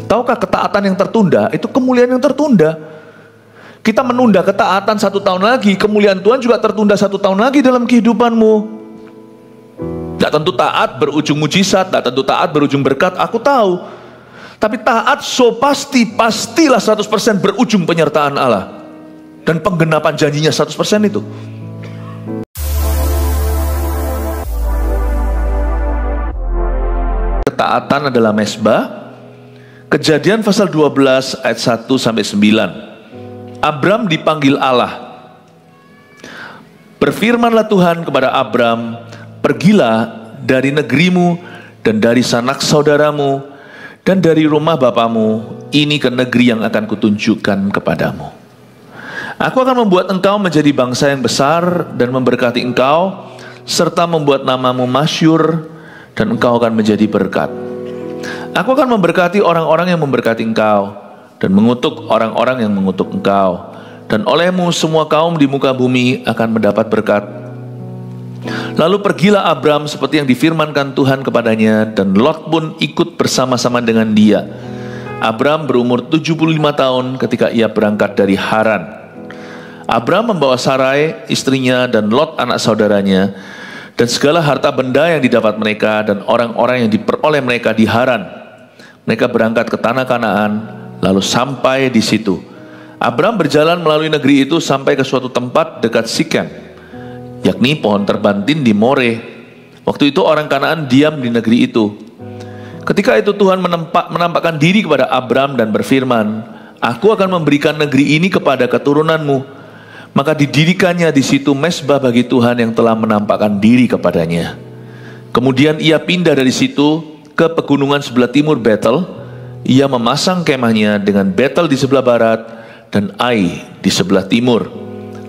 Tahukah ketaatan yang tertunda itu kemuliaan yang tertunda? Kita menunda ketaatan 1 tahun lagi, kemuliaan Tuhan juga tertunda 1 tahun lagi dalam kehidupanmu. Tidak tentu taat berujung mujizat, tidak tentu taat berujung berkat, aku tahu. Tapi taat pastilah 100% berujung penyertaan Allah. Dan penggenapan janjinya 100% itu. Ketaatan adalah mezbah. Kejadian pasal 12 ayat 1 sampai 9. Abram dipanggil Allah. Berfirmanlah Tuhan kepada Abram, pergilah dari negerimu dan dari sanak saudaramu dan dari rumah bapamu, ini ke negeri yang akan kutunjukkan kepadamu. Aku akan membuat engkau menjadi bangsa yang besar dan memberkati engkau, serta membuat namamu masyhur, dan engkau akan menjadi berkat. Aku akan memberkati orang-orang yang memberkati engkau, dan mengutuk orang-orang yang mengutuk engkau. Dan olehmu semua kaum di muka bumi akan mendapat berkat. Lalu pergilah Abram seperti yang difirmankan Tuhan kepadanya, dan Lot pun ikut bersama-sama dengan dia. Abram berumur 75 tahun ketika ia berangkat dari Haran. Abram membawa Sarai istrinya dan Lot anak saudaranya, dan segala harta benda yang didapat mereka dan orang-orang yang diperoleh mereka di Haran. Mereka berangkat ke tanah Kanaan, lalu sampai di situ. Abram berjalan melalui negeri itu sampai ke suatu tempat dekat Sikem, yakni pohon terbantin di More. Waktu itu orang Kanaan diam di negeri itu. Ketika itu Tuhan menampakkan diri kepada Abram dan berfirman, Aku akan memberikan negeri ini kepada keturunanmu. Maka didirikannya di situ mezbah bagi Tuhan yang telah menampakkan diri kepadanya. Kemudian ia pindah dari situ ke pegunungan sebelah timur Betel. Ia memasang kemahnya dengan Betel di sebelah barat dan Ai di sebelah timur.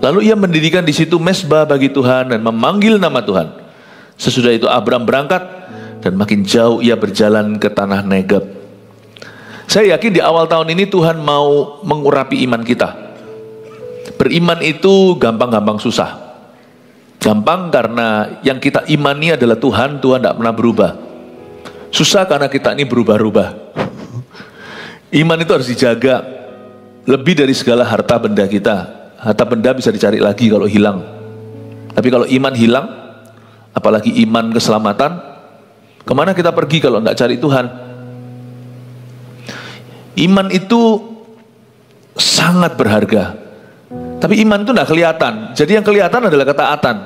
Lalu ia mendirikan di situ mezbah bagi Tuhan dan memanggil nama Tuhan. Sesudah itu Abram berangkat dan makin jauh ia berjalan ke tanah Negeb. Saya yakin di awal tahun ini Tuhan mau mengurapi iman kita. Beriman itu gampang-gampang susah. Gampang karena yang kita imani adalah Tuhan, Tuhan tidak pernah berubah. Susah karena kita ini berubah-ubah. Iman itu harus dijaga lebih dari segala harta benda kita. Harta benda bisa dicari lagi kalau hilang. Tapi kalau iman hilang, apalagi iman keselamatan, kemana kita pergi kalau tidak cari Tuhan? Iman itu sangat berharga. Tapi iman itu tidak kelihatan. Jadi yang kelihatan adalah ketaatan.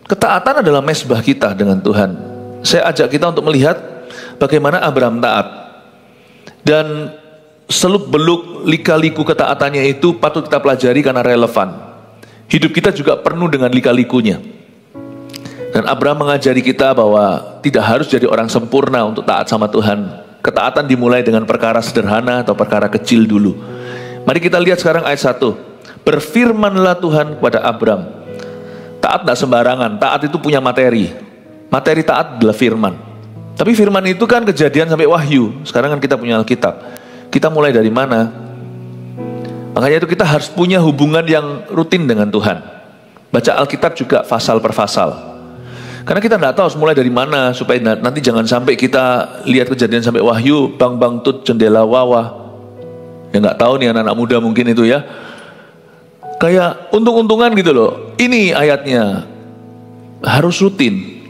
Ketaatan adalah mezbah kita dengan Tuhan. Saya ajak kita untuk melihat bagaimana Abram taat. Dan seluk-beluk lika-liku ketaatannya itu patut kita pelajari karena relevan. Hidup kita juga penuh dengan lika-likunya. Dan Abram mengajari kita bahwa tidak harus jadi orang sempurna untuk taat sama Tuhan. Ketaatan dimulai dengan perkara sederhana atau perkara kecil dulu. Mari kita lihat sekarang ayat 1. Berfirmanlah Tuhan kepada Abram. Taat tidak sembarangan. Taat itu punya materi. Materi taat adalah firman. Tapi firman itu kan Kejadian sampai Wahyu. Sekarang kan kita punya Alkitab. Kita mulai dari mana? Makanya itu kita harus punya hubungan yang rutin dengan Tuhan. Baca Alkitab juga pasal per pasal. Karena kita tidak tahu harus mulai dari mana, supaya nanti jangan sampai kita lihat Kejadian sampai Wahyu, bang tut jendela wawah. Ya nggak tahu nih anak-anak muda mungkin itu ya. Kayak untung-untungan gitu loh. Ini ayatnya harus rutin.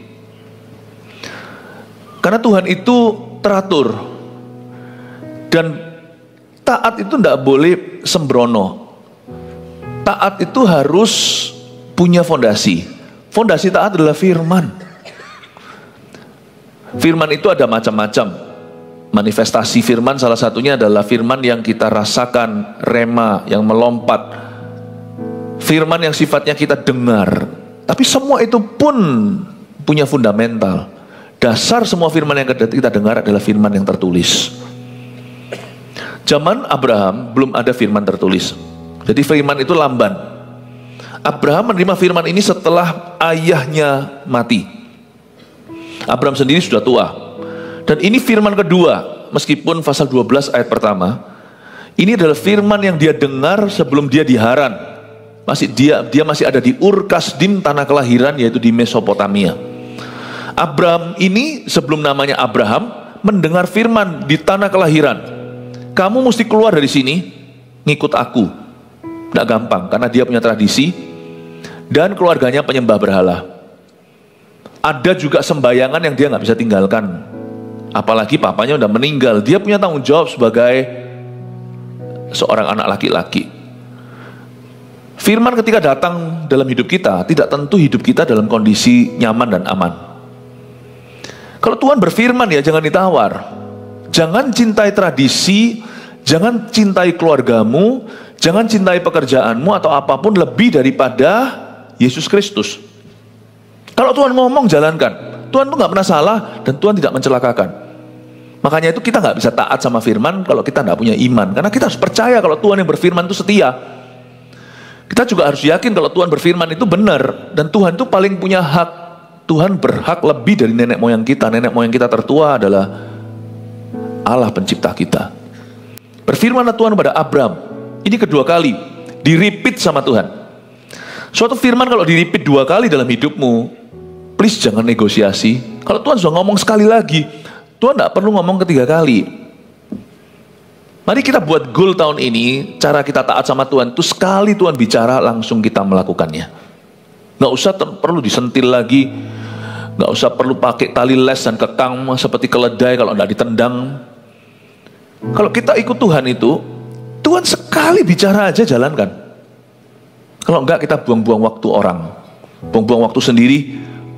Karena Tuhan itu teratur. Dan taat itu tidak boleh sembrono. Taat itu harus punya fondasi. Fondasi taat adalah firman. Firman itu ada macam-macam. Manifestasi firman salah satunya adalah firman yang kita rasakan, rema, yang melompat. Firman yang sifatnya kita dengar. Tapi semua itu pun punya fundamental. Dasar semua firman yang kita dengar adalah firman yang tertulis. Zaman Abraham belum ada firman tertulis. Jadi firman itu lamban. Abraham menerima firman ini setelah ayahnya mati. Abraham sendiri sudah tua. Dan ini firman kedua, meskipun pasal 12 ayat pertama, ini adalah firman yang dia dengar sebelum dia di Haran. Dia masih ada di Ur Kasdim, tanah kelahiran, yaitu di Mesopotamia. Abram ini sebelum namanya Abraham mendengar firman di tanah kelahiran. kamu mesti keluar dari sini, ngikut aku. Nggak gampang, karena dia punya tradisi, dan keluarganya penyembah berhala. Ada juga sembayangan yang dia nggak bisa tinggalkan. Apalagi papanya udah meninggal, dia punya tanggung jawab sebagai seorang anak laki-laki. Firman ketika datang dalam hidup kita, tidak tentu hidup kita dalam kondisi nyaman dan aman. Kalau Tuhan berfirman ya jangan ditawar. Jangan cintai tradisi, jangan cintai keluargamu, jangan cintai pekerjaanmu atau apapun lebih daripada Yesus Kristus. Kalau Tuhan ngomong jalankan. Tuhan tuh gak pernah salah dan Tuhan tidak mencelakakan. Makanya itu kita gak bisa taat sama firman kalau kita gak punya iman. Karena kita harus percaya kalau Tuhan yang berfirman itu setia. Kita juga harus yakin kalau Tuhan berfirman itu benar. Dan Tuhan itu paling punya hak. Tuhan berhak lebih dari nenek moyang kita. Nenek moyang kita tertua adalah Allah pencipta kita. Berfirmanlah Tuhan kepada Abram. Ini kedua kali. Di-repeat sama Tuhan. Suatu firman kalau di-repeat 2 kali dalam hidupmu, please jangan negosiasi. Kalau Tuhan sudah ngomong sekali lagi, Tuhan tidak perlu ngomong ketiga kali. Mari kita buat goal tahun ini, cara kita taat sama Tuhan itu sekali Tuhan bicara langsung kita melakukannya. Nggak usah perlu disentil lagi, nggak usah perlu pakai tali les dan kekang seperti keledai kalau nggak ditendang. Kalau kita ikut Tuhan itu, Tuhan sekali bicara aja jalankan. Kalau enggak kita buang-buang waktu orang, buang-buang waktu sendiri,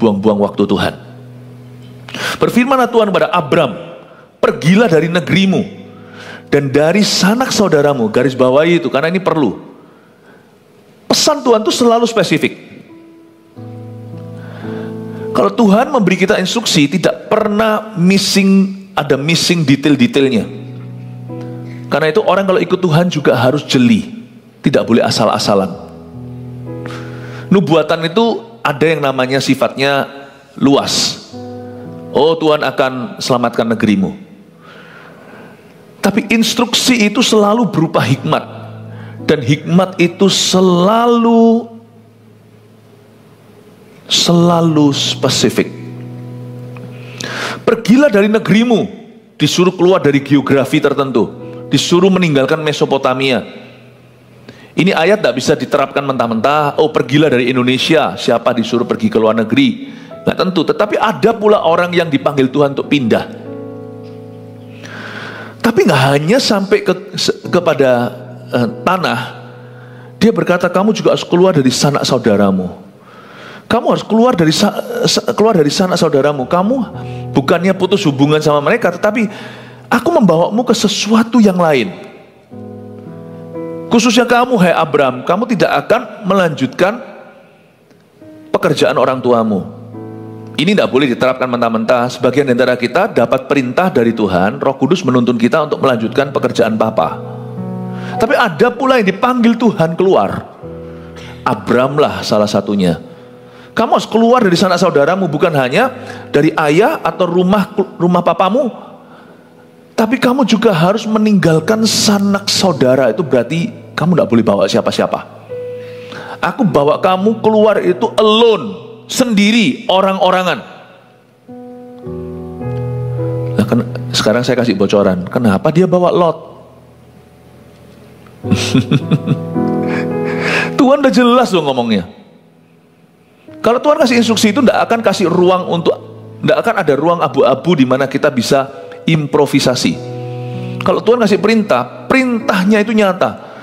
buang-buang waktu Tuhan. Berfirmanlah Tuhan kepada Abram, pergilah dari negerimu dan dari sanak saudaramu. Garis bawahi itu, karena ini perlu. Pesan Tuhan itu selalu spesifik. Kalau Tuhan memberi kita instruksi, tidak pernah ada missing detail-detailnya. Karena itu orang kalau ikut Tuhan juga harus jeli, tidak boleh asal-asalan. Nubuatan itu ada yang namanya sifatnya luas. Oh, Tuhan akan selamatkan negerimu. Tapi instruksi itu selalu berupa hikmat. Dan hikmat itu selalu spesifik. Pergilah dari negerimu, disuruh keluar dari geografi tertentu, disuruh meninggalkan Mesopotamia. Ini ayat tidak bisa diterapkan mentah-mentah. Oh, pergilah dari Indonesia, siapa disuruh pergi ke luar negeri? Nggak tentu, tetapi ada pula orang yang dipanggil Tuhan untuk pindah. Tapi nggak hanya sampai kepada tanah. Dia berkata, kamu juga harus keluar dari sanak saudaramu. Kamu harus keluar dari sanak saudaramu. Kamu bukannya putus hubungan sama mereka, tetapi aku membawamu ke sesuatu yang lain. Khususnya kamu, hai Abram, kamu tidak akan melanjutkan pekerjaan orang tuamu. Ini tidak boleh diterapkan mentah-mentah. Sebagian di antara kita dapat perintah dari Tuhan, Roh Kudus menuntun kita untuk melanjutkan pekerjaan Papa. Tapi ada pula yang dipanggil Tuhan keluar. Abramlah salah satunya. Kamu harus keluar dari sanak saudaramu, bukan hanya dari ayah atau rumah papamu, tapi kamu juga harus meninggalkan sanak saudara. Itu berarti kamu tidak boleh bawa siapa-siapa. Aku bawa kamu keluar itu alone, sendiri, orang-orangan. Nah, sekarang saya kasih bocoran. Kenapa dia bawa Lot? Tuhan udah jelas loh ngomongnya. Kalau Tuhan kasih instruksi itu tidak akan kasih ruang tidak akan ada ruang abu-abu di mana kita bisa improvisasi. Kalau Tuhan kasih perintah, perintahnya itu nyata.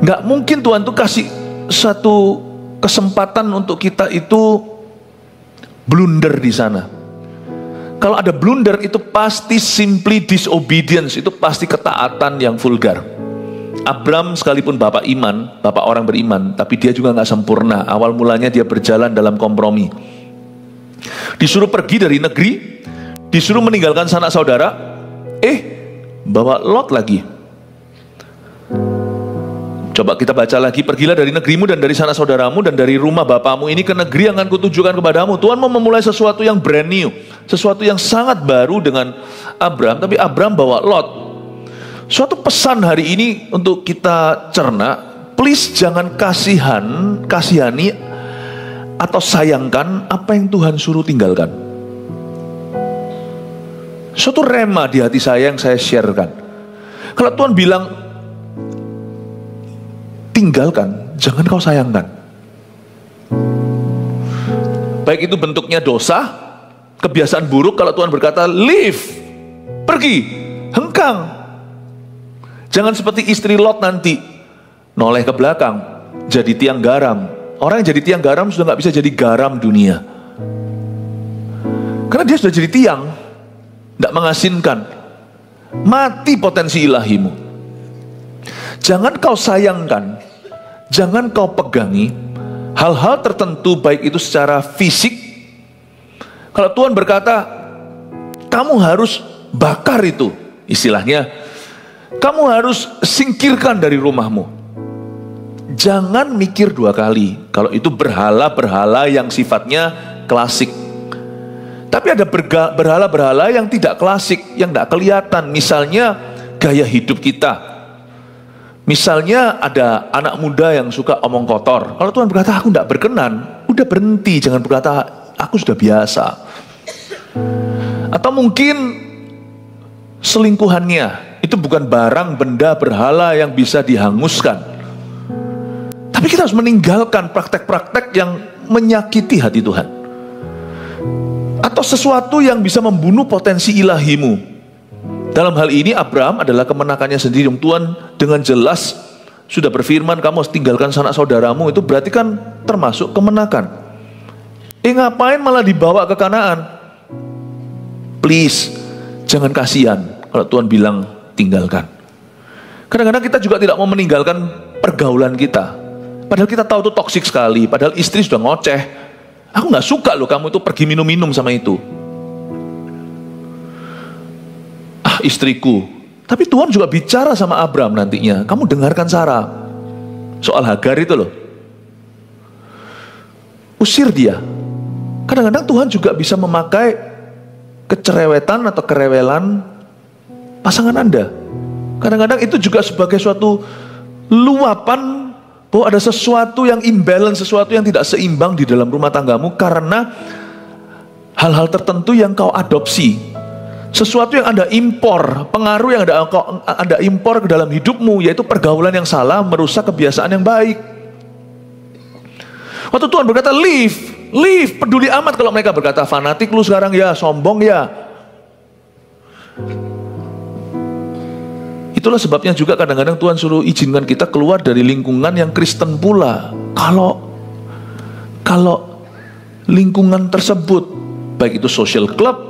Nggak mungkin Tuhan tuh kasih satu kesempatan untuk kita itu blunder di sana. Kalau ada blunder itu pasti simply disobedience, itu pasti ketaatan yang vulgar. Abram sekalipun bapak iman, bapak orang beriman, tapi dia juga nggak sempurna. Awal mulanya dia berjalan dalam kompromi. Disuruh pergi dari negeri, disuruh meninggalkan sanak saudara, bawa Lot lagi. Coba kita baca lagi, pergilah dari negerimu dan dari sanak saudaramu dan dari rumah bapamu ini ke negeri yang akan kutunjukkan kepadamu. Tuhan mau memulai sesuatu yang brand new, sesuatu yang sangat baru dengan Abram, tapi Abram bawa Lot. Suatu pesan hari ini untuk kita cerna, please jangan kasihani atau sayangkan apa yang Tuhan suruh tinggalkan. suatu rema di hati saya yang saya sharekan. Kalau Tuhan bilang tinggalkan, jangan kau sayangkan. Baik itu bentuknya dosa, kebiasaan buruk. Kalau Tuhan berkata leave, pergi, hengkang. Jangan seperti istri Lot nanti noleh ke belakang, jadi tiang garam. Orang yang jadi tiang garam sudah gak bisa jadi garam dunia, karena dia sudah jadi tiang, tidak mengasinkan. Mati potensi ilahimu. Jangan kau sayangkan, jangan kau pegangi hal-hal tertentu, baik itu secara fisik. Kalau Tuhan berkata kamu harus bakar itu, istilahnya kamu harus singkirkan dari rumahmu, jangan mikir dua kali. Kalau itu berhala-berhala yang sifatnya klasik. Tapi ada berhala-berhala yang tidak klasik, yang tidak kelihatan. Misalnya gaya hidup kita. Misalnya ada anak muda yang suka omong kotor. Kalau Tuhan berkata aku tidak berkenan, udah berhenti. Jangan berkata aku sudah biasa. Atau mungkin selingkuhannya itu bukan barang, benda, berhala yang bisa dihanguskan. Tapi kita harus meninggalkan praktek-praktek yang menyakiti hati Tuhan. Atau sesuatu yang bisa membunuh potensi ilahimu. Dalam hal ini Abraham adalah kemenakannya sendiri. Tuhan dengan jelas sudah berfirman kamu harus tinggalkan sanak saudaramu. Itu berarti kan termasuk kemenakan. Ngapain malah dibawa ke Kanaan? Please, jangan kasihan kalau Tuhan bilang tinggalkan. Kadang-kadang kita juga tidak mau meninggalkan pergaulan kita, padahal kita tahu itu toksik sekali. Padahal istri sudah ngoceh, aku gak suka loh kamu itu pergi minum-minum sama itu. Istriku. Tapi Tuhan juga bicara sama Abraham nantinya. Kamu dengarkan Sarah. Soal Hagar itu loh. Usir dia. Kadang-kadang Tuhan juga bisa memakai kecerewetan atau kerewelan pasangan Anda. Kadang-kadang itu juga sebagai suatu luapan bahwa ada sesuatu yang imbalance, sesuatu yang tidak seimbang di dalam rumah tanggamu karena hal-hal tertentu yang kau adopsi. Sesuatu yang Anda impor, pengaruh yang Anda impor ke dalam hidupmu, yaitu pergaulan yang salah merusak kebiasaan yang baik. Waktu Tuhan berkata leave, peduli amat kalau mereka berkata fanatik lu sekarang ya, sombong ya. Itulah sebabnya juga kadang-kadang Tuhan suruh izinkan kita keluar dari lingkungan yang Kristen pula. Kalau lingkungan tersebut, baik itu social club,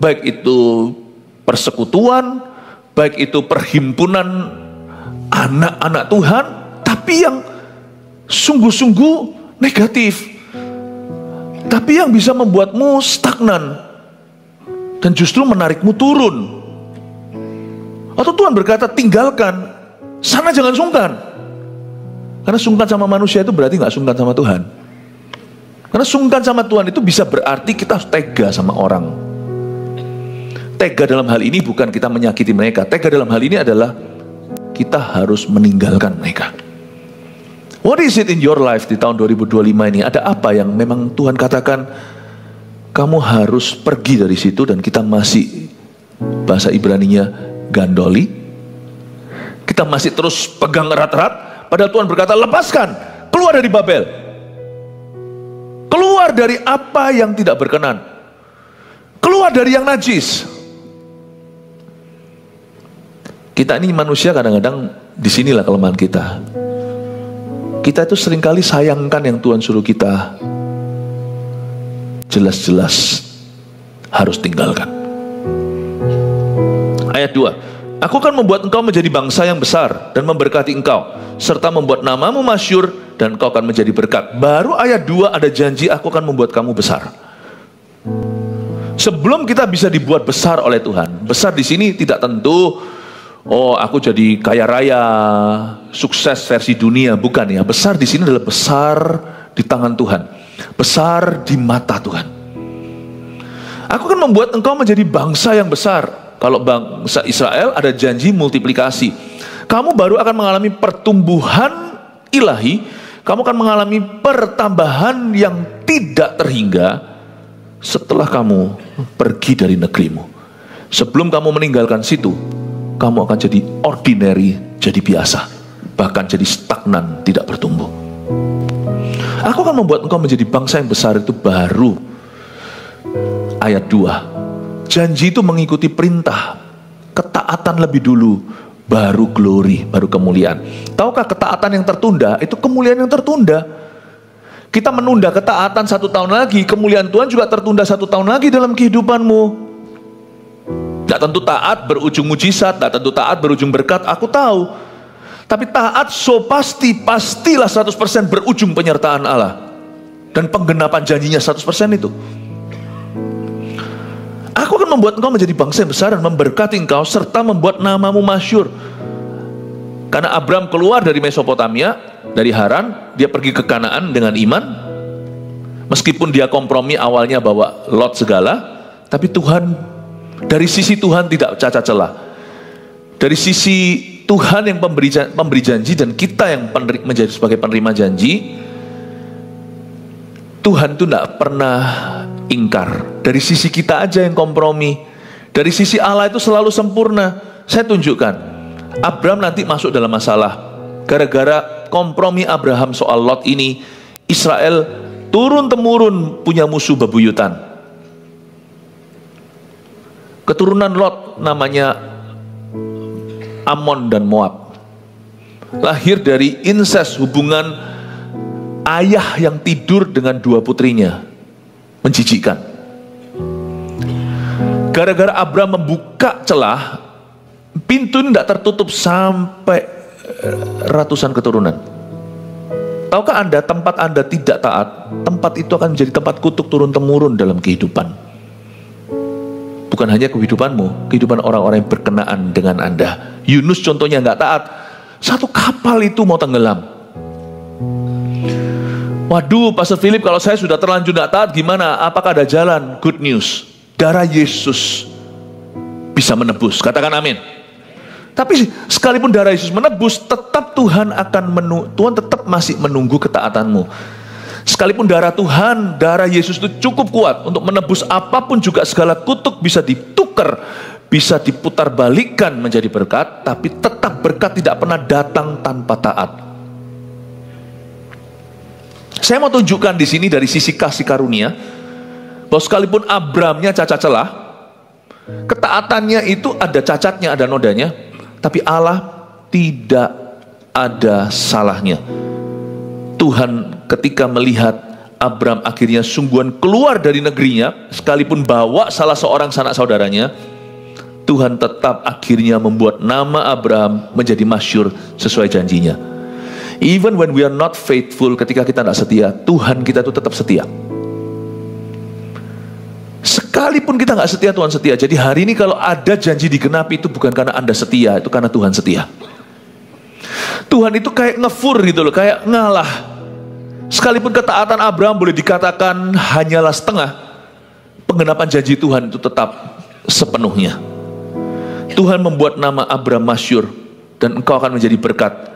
baik itu persekutuan, baik itu perhimpunan anak-anak Tuhan, tapi yang sungguh-sungguh negatif, tapi yang bisa membuatmu stagnan dan justru menarikmu turun. Atau Tuhan berkata tinggalkan, sana jangan sungkan. Karena sungkan sama manusia itu berarti gak sungkan sama Tuhan. Karena sungkan sama Tuhan itu bisa berarti kita harus tega sama orang. Tega dalam hal ini bukan kita menyakiti mereka. Tega dalam hal ini adalah kita harus meninggalkan mereka. What is it in your life di tahun 2025 ini? Ada apa yang memang Tuhan katakan kamu harus pergi dari situ, dan kita masih, bahasa Ibraninya gandoli, kita masih terus pegang erat-erat, padahal Tuhan berkata lepaskan, keluar dari Babel, keluar dari apa yang tidak berkenan, keluar dari yang najis. Kita ini manusia kadang-kadang disinilah kelemahan kita. Kita itu seringkali sayangkan yang Tuhan suruh kita jelas-jelas harus tinggalkan. Ayat 2, aku akan membuat engkau menjadi bangsa yang besar dan memberkati engkau, serta membuat namamu masyhur dan engkau akan menjadi berkat. Baru ayat 2 ada janji aku akan membuat kamu besar. Sebelum kita bisa dibuat besar oleh Tuhan, besar di sini tidak tentu oh aku jadi kaya raya, sukses versi dunia, bukan ya. Besar di sini adalah besar di tangan Tuhan, besar di mata Tuhan. Aku akan membuat engkau menjadi bangsa yang besar. Kalau bangsa Israel ada janji multiplikasi. Kamu baru akan mengalami pertumbuhan ilahi, kamu akan mengalami pertambahan yang tidak terhingga setelah kamu pergi dari negerimu. Sebelum kamu meninggalkan situ, kamu akan jadi ordinary, jadi biasa, bahkan jadi stagnan, tidak bertumbuh. Aku akan membuat engkau menjadi bangsa yang besar, itu baru ayat 2. Janji itu mengikuti perintah, ketaatan lebih dulu, baru glory, baru kemuliaan. Tahukah ketaatan yang tertunda itu kemuliaan yang tertunda? Kita menunda ketaatan 1 tahun lagi, kemuliaan Tuhan juga tertunda 1 tahun lagi dalam kehidupanmu. Tidak tentu taat berujung mujizat, tidak tentu taat berujung berkat, aku tahu. Tapi taat pastilah 100% berujung penyertaan Allah dan penggenapan janjinya 100% itu. Aku akan membuat engkau menjadi bangsa yang besar dan memberkati engkau serta membuat namamu masyhur. Karena Abram keluar dari Mesopotamia, dari Haran, dia pergi ke Kanaan dengan iman. Meskipun dia kompromi awalnya bawa Lot segala, tapi Tuhan, dari sisi Tuhan tidak cacat celah. Dari sisi Tuhan yang pemberi janji dan kita yang menjadi sebagai penerima janji, Tuhan itu tidak pernah ingkar. Dari sisi kita aja yang kompromi. Dari sisi Allah itu selalu sempurna. Saya tunjukkan, Abram nanti masuk dalam masalah gara-gara kompromi Abraham soal Lot ini. Israel turun-temurun punya musuh bebuyutan. Keturunan Lot namanya Ammon dan Moab. Lahir dari incest, hubungan ayah yang tidur dengan 2 putrinya. Menjijikkan. Gara-gara Abram membuka celah, pintu ini tidak tertutup sampai ratusan keturunan. Tahukah Anda, tempat Anda tidak taat, tempat itu akan menjadi tempat kutuk turun-temurun dalam kehidupan. Bukan hanya kehidupanmu, kehidupan orang-orang yang berkenaan dengan Anda. Yunus contohnya nggak taat, 1 kapal itu mau tenggelam. Waduh, Pastor Philip, kalau saya sudah terlanjur nggak taat gimana? Apakah ada jalan? Good news, darah Yesus bisa menebus. Katakan amin. Tapi sekalipun darah Yesus menebus, tetap Tuhan tetap masih menunggu ketaatanmu. Sekalipun darah Tuhan, darah Yesus itu cukup kuat untuk menebus apapun juga, segala kutuk bisa ditukar, bisa diputar balikan menjadi berkat, tapi tetap berkat tidak pernah datang tanpa taat. Saya mau tunjukkan di sini dari sisi kasih karunia, bahwa sekalipun Abramnya cacat celah, ketaatannya itu ada cacatnya, ada nodanya, tapi Allah tidak ada salahnya. Tuhan ketika melihat Abram akhirnya sungguhan keluar dari negerinya, sekalipun bawa salah seorang sanak saudaranya, Tuhan tetap akhirnya membuat nama Abram menjadi masyhur sesuai janjinya. Even when we are not faithful, ketika kita tidak setia, Tuhan kita itu tetap setia. Sekalipun kita nggak setia, Tuhan setia. Jadi hari ini kalau ada janji digenapi, itu bukan karena Anda setia, itu karena Tuhan setia. Tuhan itu kayak ngefur gitu loh, kayak ngalah. Sekalipun ketaatan Abraham boleh dikatakan hanyalah setengah, penggenapan janji Tuhan itu tetap sepenuhnya. Tuhan membuat nama Abraham masyhur, dan engkau akan menjadi berkat.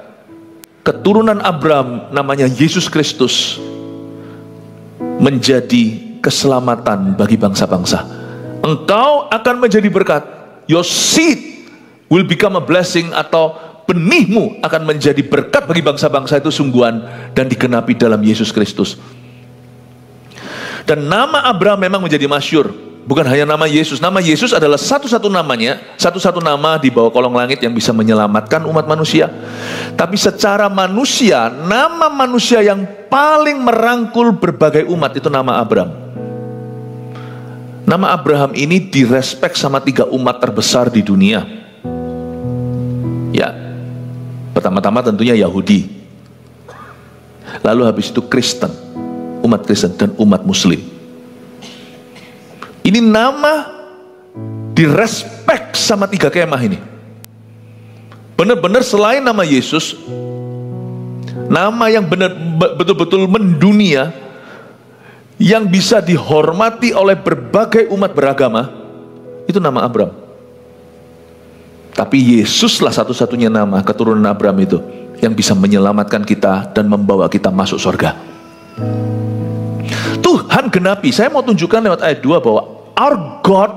Keturunan Abraham namanya Yesus Kristus menjadi keselamatan bagi bangsa-bangsa. Engkau akan menjadi berkat. Your seed will become a blessing, atau benihmu akan menjadi berkat bagi bangsa-bangsa itu sungguhan dan digenapi dalam Yesus Kristus. Dan nama Abraham memang menjadi masyhur, bukan hanya nama Yesus. Nama Yesus adalah satu-satu namanya, satu-satu nama di bawah kolong langit yang bisa menyelamatkan umat manusia. Tapi secara manusia, nama manusia yang paling merangkul berbagai umat itu nama Abraham. Nama Abraham ini direspek sama 3 umat terbesar di dunia. Ya, pertama-tama tentunya Yahudi, lalu habis itu Kristen, umat Kristen, dan umat Muslim. Ini nama direspek sama 3 kemah ini. Benar-benar selain nama Yesus, nama yang betul-betul mendunia, yang bisa dihormati oleh berbagai umat beragama, itu nama Abraham. Tapi Yesuslah satu-satunya nama keturunan Abraham itu yang bisa menyelamatkan kita dan membawa kita masuk surga. Tuhan genapi. Saya mau tunjukkan lewat ayat 2 bahwa our God,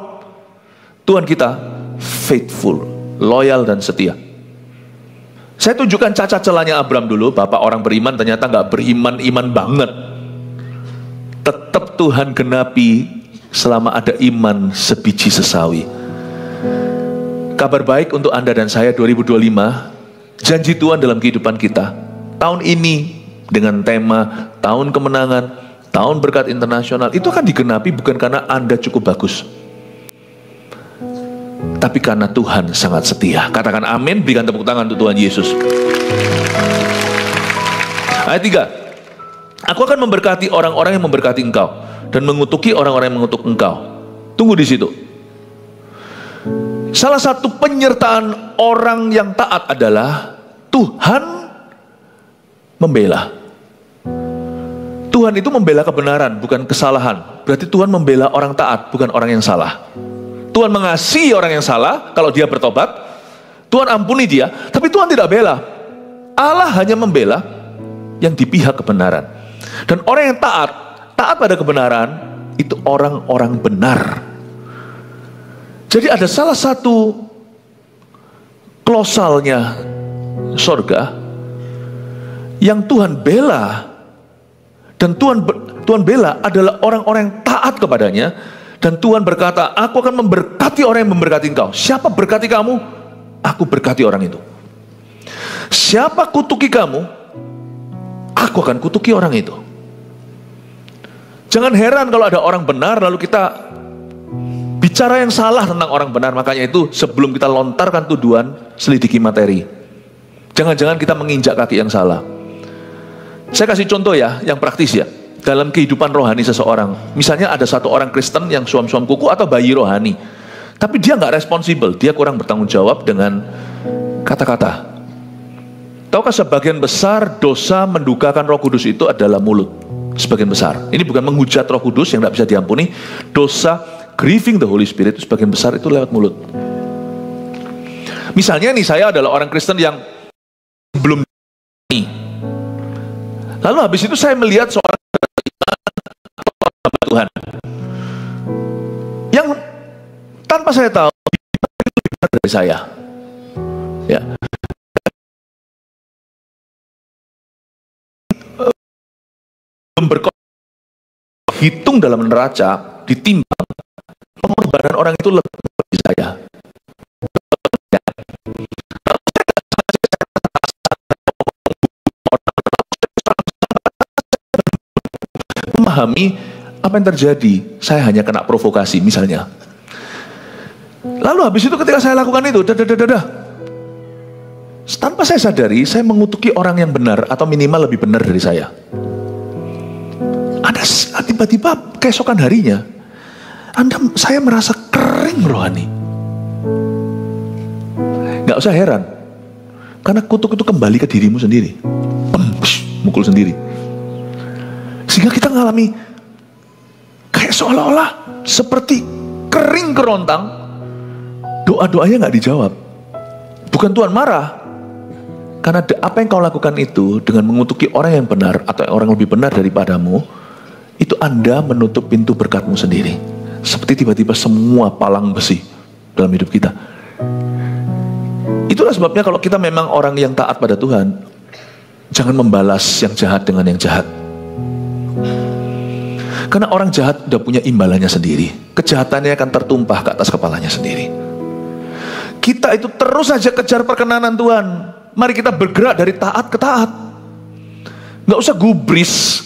Tuhan kita faithful, loyal dan setia. Saya tunjukkan cacat celahnya Abram dulu. Bapak orang beriman ternyata nggak beriman-iman banget. Tetap Tuhan genapi selama ada iman sebiji sesawi. Kabar baik untuk Anda dan saya 2025, janji Tuhan dalam kehidupan kita. Tahun ini dengan tema tahun kemenangan, tahun berkat internasional, itu akan digenapi bukan karena Anda cukup bagus, tapi karena Tuhan sangat setia. Katakan amin, berikan tepuk tangan untuk Tuhan Yesus. Ayat 3. Aku akan memberkati orang-orang yang memberkati engkau dan mengutuki orang-orang yang mengutuk engkau. Tunggu di situ. Salah satu penyertaan orang yang taat adalah Tuhan membela. Tuhan itu membela kebenaran, bukan kesalahan. Berarti Tuhan membela orang taat, bukan orang yang salah. Tuhan mengasihi orang yang salah, kalau dia bertobat, Tuhan ampuni dia, tapi Tuhan tidak bela. Allah hanya membela yang di pihak kebenaran. Dan orang yang taat pada kebenaran, itu orang-orang benar. Jadi ada salah satu klausalnya sorga yang Tuhan bela, dan Tuhan bela adalah orang-orang yang taat kepadanya. Dan Tuhan berkata, aku akan memberkati orang yang memberkati engkau. Siapa berkati kamu? Aku berkati orang itu. Siapa kutuki kamu? Aku akan kutuki orang itu. Jangan heran kalau ada orang benar lalu kita bicara yang salah tentang orang benar. Makanya itu sebelum kita lontarkan tuduhan, selidiki materi. Jangan-jangan kita menginjak kaki yang salah. Saya kasih contoh ya, yang praktis ya. Dalam kehidupan rohani seseorang. Misalnya ada satu orang Kristen yang suam-suam kuku atau bayi rohani. Tapi dia nggak responsibel, dia kurang bertanggung jawab dengan kata-kata. Tahukah sebagian besar dosa mendukakan Roh Kudus itu adalah mulut. Sebagian besar. Ini bukan menghujat Roh Kudus yang nggak bisa diampuni. Dosa grieving the Holy Spirit itu sebagian besar itu lewat mulut. Misalnya nih, saya adalah orang Kristen yang belum ini. Lalu habis itu saya melihat seorang Tuhan yang tanpa saya tahu itu benar dari saya, ya. Hitung dalam neraca, ditimbang pengorbanan orang itu lebih dari saya. Memahami apa yang terjadi, saya hanya kena provokasi misalnya. Lalu habis itu ketika saya lakukan itu, tanpa saya sadari, saya mengutuki orang yang benar atau minimal lebih benar dari saya. Ada tiba-tiba keesokan harinya, saya merasa kering rohani. Gak usah heran, karena kutuk itu kembali ke dirimu sendiri, mukul sendiri. Sehingga kita mengalami kayak seolah-olah seperti kering kerontang, doa-doanya gak dijawab. Bukan Tuhan marah, karena apa yang kau lakukan itu dengan mengutuki orang yang benar atau orang lebih benar daripadamu, itu Anda menutup pintu berkatmu sendiri. Seperti tiba-tiba semua palang besi dalam hidup kita. Itulah sebabnya kalau kita memang orang yang taat pada Tuhan, jangan membalas yang jahat dengan yang jahat. Karena orang jahat udah punya imbalannya sendiri. Kejahatannya akan tertumpah ke atas kepalanya sendiri. Kita itu terus saja kejar perkenanan Tuhan. Mari kita bergerak dari taat ke taat. Gak usah gubris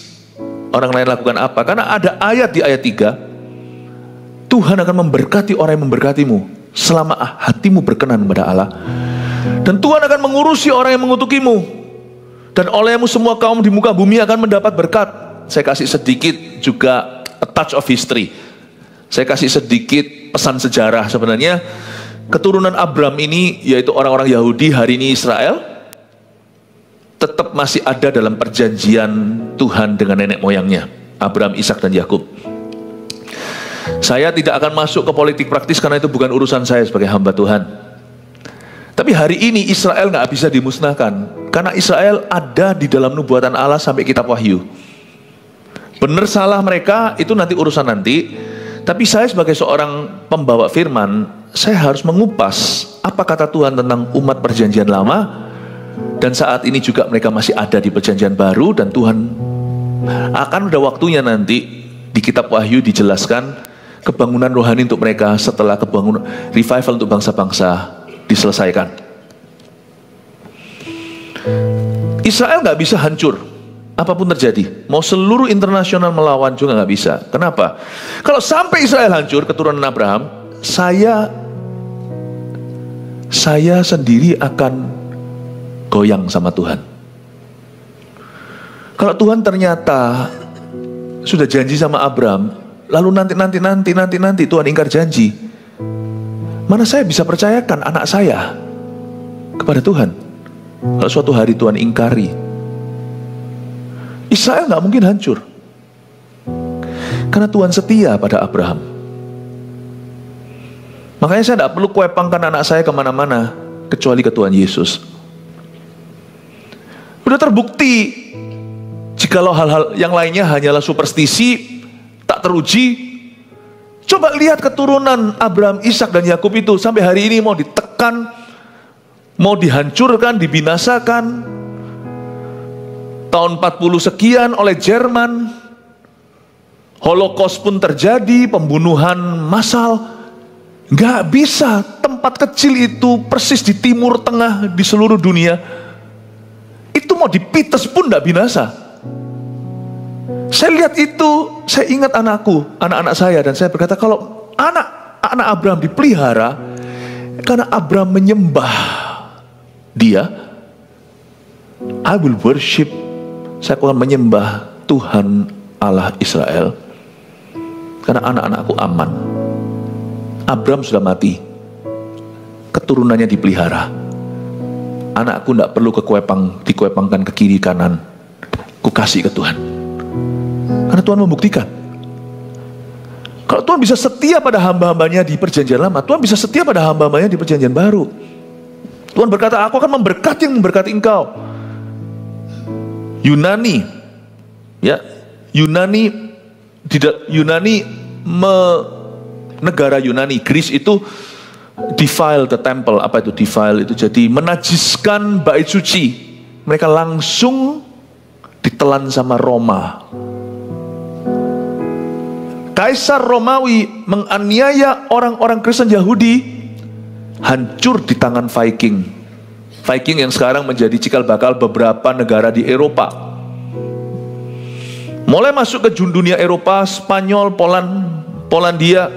orang lain lakukan apa. Karena ada ayat di ayat 3, Tuhan akan memberkati orang yang memberkatimu selama hatimu berkenan kepada Allah. Dan Tuhan akan mengurusi orang yang mengutukimu. Dan olehmu semua kaum di muka bumi akan mendapat berkat. Saya kasih sedikit juga a touch of history. Saya kasih sedikit pesan sejarah. Sebenarnya keturunan Abram ini, yaitu orang-orang Yahudi, hari ini Israel, tetap masih ada dalam perjanjian Tuhan dengan nenek moyangnya, Abraham, Ishak, dan Yakub. Saya tidak akan masuk ke politik praktis karena itu bukan urusan saya sebagai hamba Tuhan. Tapi hari ini Israel nggak bisa dimusnahkan, karena Israel ada di dalam nubuatan Allah sampai kitab Wahyu. Benar salah mereka itu nanti urusan nanti. Tapi saya sebagai seorang pembawa firman, saya harus mengupas apa kata Tuhan tentang umat perjanjian lama, dan saat ini juga mereka masih ada di perjanjian baru, dan Tuhan akan ada waktunya nanti di kitab Wahyu dijelaskan kebangunan rohani untuk mereka setelah kebangunan revival untuk bangsa-bangsa diselesaikan. Israel nggak bisa hancur apapun terjadi, mau seluruh internasional melawan juga nggak bisa. Kenapa? Kalau sampai Israel hancur, keturunan Abraham, saya sendiri akan goyang sama Tuhan. Kalau Tuhan ternyata sudah janji sama Abraham, lalu nanti Tuhan ingkar janji, mana saya bisa percayakan anak saya kepada Tuhan kalau suatu hari Tuhan ingkari? Israel gak mungkin hancur, karena Tuhan setia pada Abraham. Makanya saya tidak perlu kuepangkan anak saya kemana-mana kecuali ke Tuhan Yesus. Sudah terbukti, jikalau hal-hal yang lainnya hanyalah superstisi, tak teruji. Coba lihat keturunan Abraham, Ishak, dan Yakub itu sampai hari ini mau ditekan, mau dihancurkan, dibinasakan. Tahun 40 sekian oleh Jerman, Holocaust pun terjadi, pembunuhan massal. Gak bisa, tempat kecil itu persis di timur tengah di seluruh dunia, itu mau dipites pun gak binasa. Saya lihat itu, saya ingat anak-anak saya, dan saya berkata, kalau anak Abraham dipelihara, karena Abraham menyembah dia, I will worship, saya akan menyembah Tuhan Allah Israel, karena anak-anakku aman. Abraham sudah mati, keturunannya dipelihara. Anakku tidak perlu dikuepangkan ke kiri kanan, ku kasih ke Tuhan, karena Tuhan membuktikan. Kalau Tuhan bisa setia pada hamba-hambanya di perjanjian lama, Tuhan bisa setia pada hamba-hambanya di perjanjian baru. Tuhan berkata, aku akan memberkati yang memberkati engkau. Yunani, ya, negara Yunani, Greece itu defile the temple. Apa itu defile? Itu jadi menajiskan bait suci. Mereka langsung ditelan sama Roma. Kaisar Romawi menganiaya orang-orang Kristen Yahudi, hancur di tangan Viking. Viking yang sekarang menjadi cikal bakal beberapa negara di Eropa. Mulai masuk ke dunia Eropa, Spanyol, Polandia.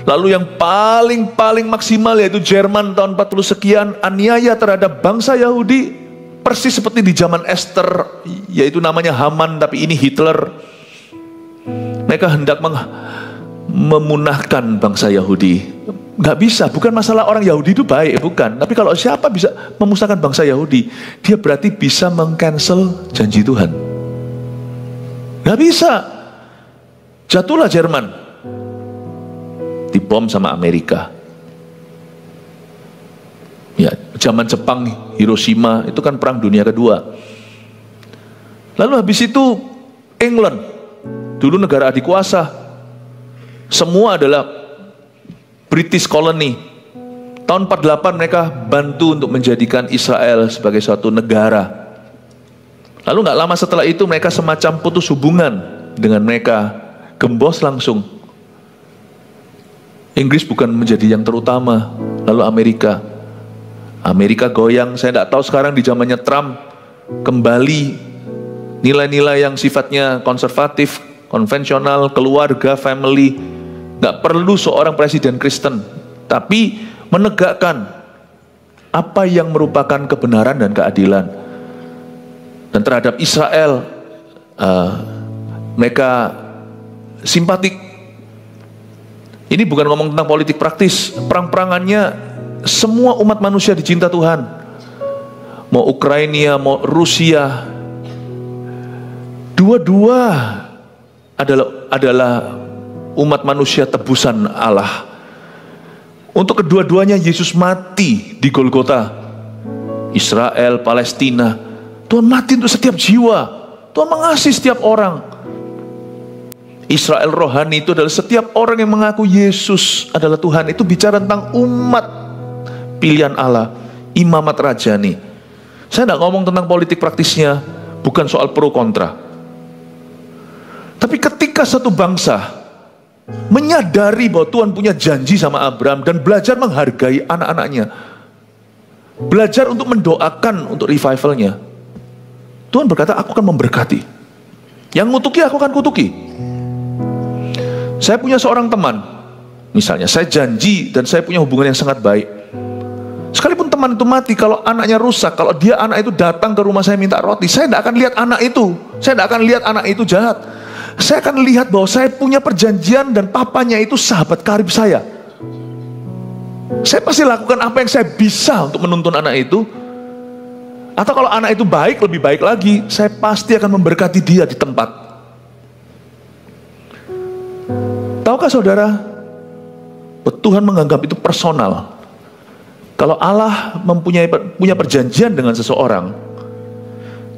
Lalu yang paling maksimal yaitu Jerman tahun 40 sekian, aniaya terhadap bangsa Yahudi, persis seperti di zaman Esther, yaitu namanya Haman, tapi ini Hitler. Mereka hendak memunahkan bangsa Yahudi. Gak bisa, bukan masalah orang Yahudi itu baik, bukan. Tapi kalau siapa bisa memusnahkan bangsa Yahudi, dia berarti bisa meng-cancel janji Tuhan. Gak bisa. Jatuhlah Jerman, dibom sama Amerika. Ya, zaman Jepang, Hiroshima, itu kan perang dunia kedua. Lalu habis itu England, dulu negara adikuasa, semua adalah British colony. Tahun 48 mereka bantu untuk menjadikan Israel sebagai suatu negara. Lalu gak lama setelah itu mereka semacam putus hubungan dengan mereka, gembos langsung. Inggris bukan menjadi yang terutama, lalu Amerika goyang. Saya tidak tahu sekarang di zamannya Trump kembali nilai-nilai yang sifatnya konservatif, konvensional, keluarga, family. Gak perlu seorang presiden Kristen, tapi menegakkan apa yang merupakan kebenaran dan keadilan. Dan terhadap Israel, mereka simpatik. Ini bukan ngomong tentang politik praktis, perang-perangannya semua umat manusia dicinta Tuhan. Mau Ukraina, mau Rusia, dua-dua adalah umat manusia tebusan Allah. Untuk kedua-duanya Yesus mati di Golgota. Israel, Palestina, Tuhan mati untuk setiap jiwa. Tuhan mengasihi setiap orang. Israel rohani itu adalah setiap orang yang mengaku Yesus adalah Tuhan. Itu bicara tentang umat pilihan Allah, imamat rajani. Saya tidak ngomong tentang politik praktisnya, bukan soal pro kontra. Tapi ketika satu bangsa menyadari bahwa Tuhan punya janji sama Abraham dan belajar menghargai anak-anaknya, belajar untuk mendoakan untuk revivalnya, Tuhan berkata, aku akan memberkati. Yang ngutuki aku akan kutuki. Saya punya seorang teman, misalnya saya janji dan saya punya hubungan yang sangat baik. Sekalipun teman itu mati, kalau anaknya rusak, kalau dia anak itu datang ke rumah saya minta roti, saya tidak akan lihat anak itu. Saya tidak akan lihat anak itu jahat. Saya akan lihat bahwa saya punya perjanjian dan papanya itu sahabat karib saya. Saya pasti lakukan apa yang saya bisa untuk menuntun anak itu. Atau kalau anak itu baik, lebih baik lagi, saya pasti akan memberkati dia di tempat. Tahukah saudara, Tuhan menganggap itu personal. Kalau Allah punya perjanjian dengan seseorang,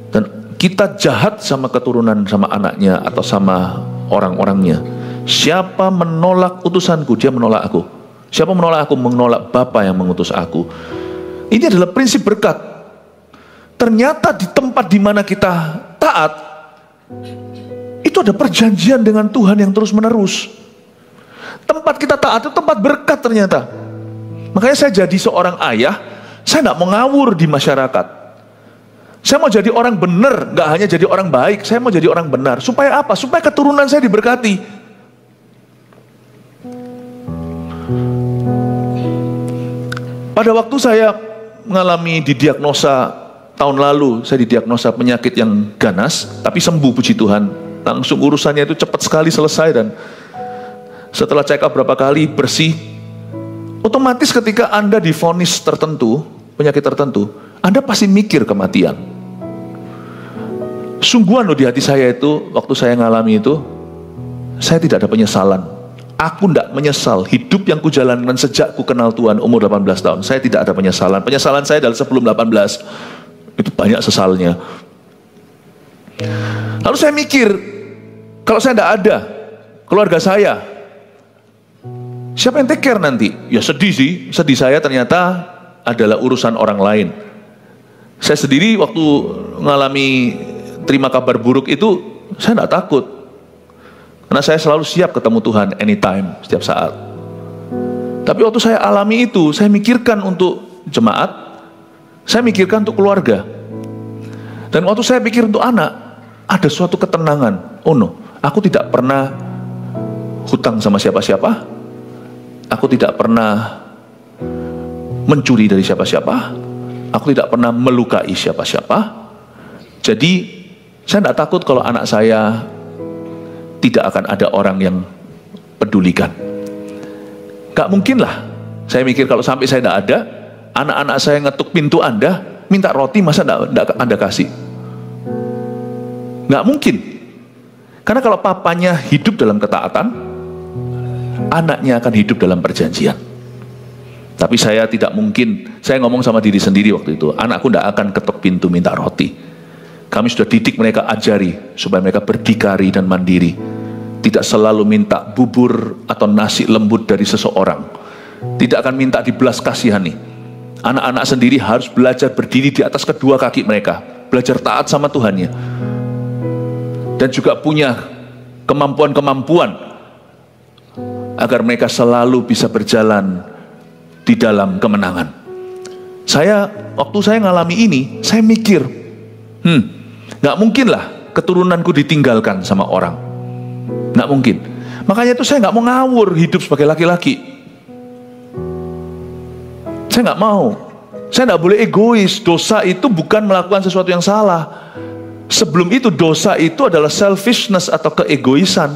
dan kita jahat sama keturunan, sama anaknya, atau sama orang-orangnya, siapa menolak utusanku, dia menolak aku. Siapa menolak aku, menolak Bapa yang mengutus aku. Ini adalah prinsip berkat. Ternyata di tempat di mana kita taat, itu ada perjanjian dengan Tuhan yang terus menerus. Tempat kita taat itu tempat berkat ternyata. Makanya saya jadi seorang ayah, saya tidak mau ngawur di masyarakat. Saya mau jadi orang benar, gak hanya jadi orang baik, saya mau jadi orang benar. Supaya apa? Supaya keturunan saya diberkati. Pada waktu saya mengalami didiagnosa, tahun lalu saya didiagnosa penyakit yang ganas, tapi sembuh puji Tuhan. Langsung urusannya itu cepat sekali selesai, dan setelah check up berapa kali bersih. Otomatis ketika Anda divonis tertentu, penyakit tertentu, Anda pasti mikir kematian. Sungguhan loh di hati saya itu, waktu saya ngalami itu, saya tidak ada penyesalan. Aku tidak menyesal hidup yang kujalankan sejak ku kenal Tuhan umur 18 tahun. Saya tidak ada penyesalan. Penyesalan saya adalah sebelum 18. Itu banyak sesalnya. Lalu saya mikir, kalau saya tidak ada, keluarga saya, siapa yang take care nanti? Ya sedih sih. Sedih saya ternyata adalah urusan orang lain. Saya sendiri waktu mengalami terima kabar buruk itu, saya tidak takut. Karena saya selalu siap ketemu Tuhan anytime, setiap saat. Tapi waktu saya alami itu, saya mikirkan untuk jemaat, saya mikirkan untuk keluarga. Dan waktu saya pikir untuk anak, ada suatu ketenangan. Oh no, aku tidak pernah hutang sama siapa-siapa. Aku tidak pernah mencuri dari siapa-siapa. Aku tidak pernah melukai siapa-siapa. Jadi saya tidak takut kalau anak saya tidak akan ada orang yang pedulikan. Gak mungkin lah. Saya mikir kalau sampai saya tidak ada, anak-anak saya ngetuk pintu Anda, minta roti, masa tidak Anda kasih? Gak mungkin. Karena kalau papanya hidup dalam ketaatan, anaknya akan hidup dalam perjanjian. Tapi saya tidak mungkin, saya ngomong sama diri sendiri waktu itu, anakku tidak akan ketuk pintu minta roti. Kami sudah didik mereka, ajari supaya mereka berdikari dan mandiri. Tidak selalu minta bubur atau nasi lembut dari seseorang. Tidak akan minta dibelas kasihani. Anak-anak sendiri harus belajar berdiri di atas kedua kaki mereka, belajar taat sama Tuhannya, dan juga punya kemampuan-kemampuan agar mereka selalu bisa berjalan di dalam kemenangan. Waktu saya ngalami ini, saya mikir, gak mungkin lah keturunanku ditinggalkan sama orang. Gak mungkin. Makanya itu saya gak mau ngawur hidup sebagai laki-laki. Saya gak mau. Saya gak boleh egois. Dosa itu bukan melakukan sesuatu yang salah. Sebelum itu dosa itu adalah selfishness atau keegoisan.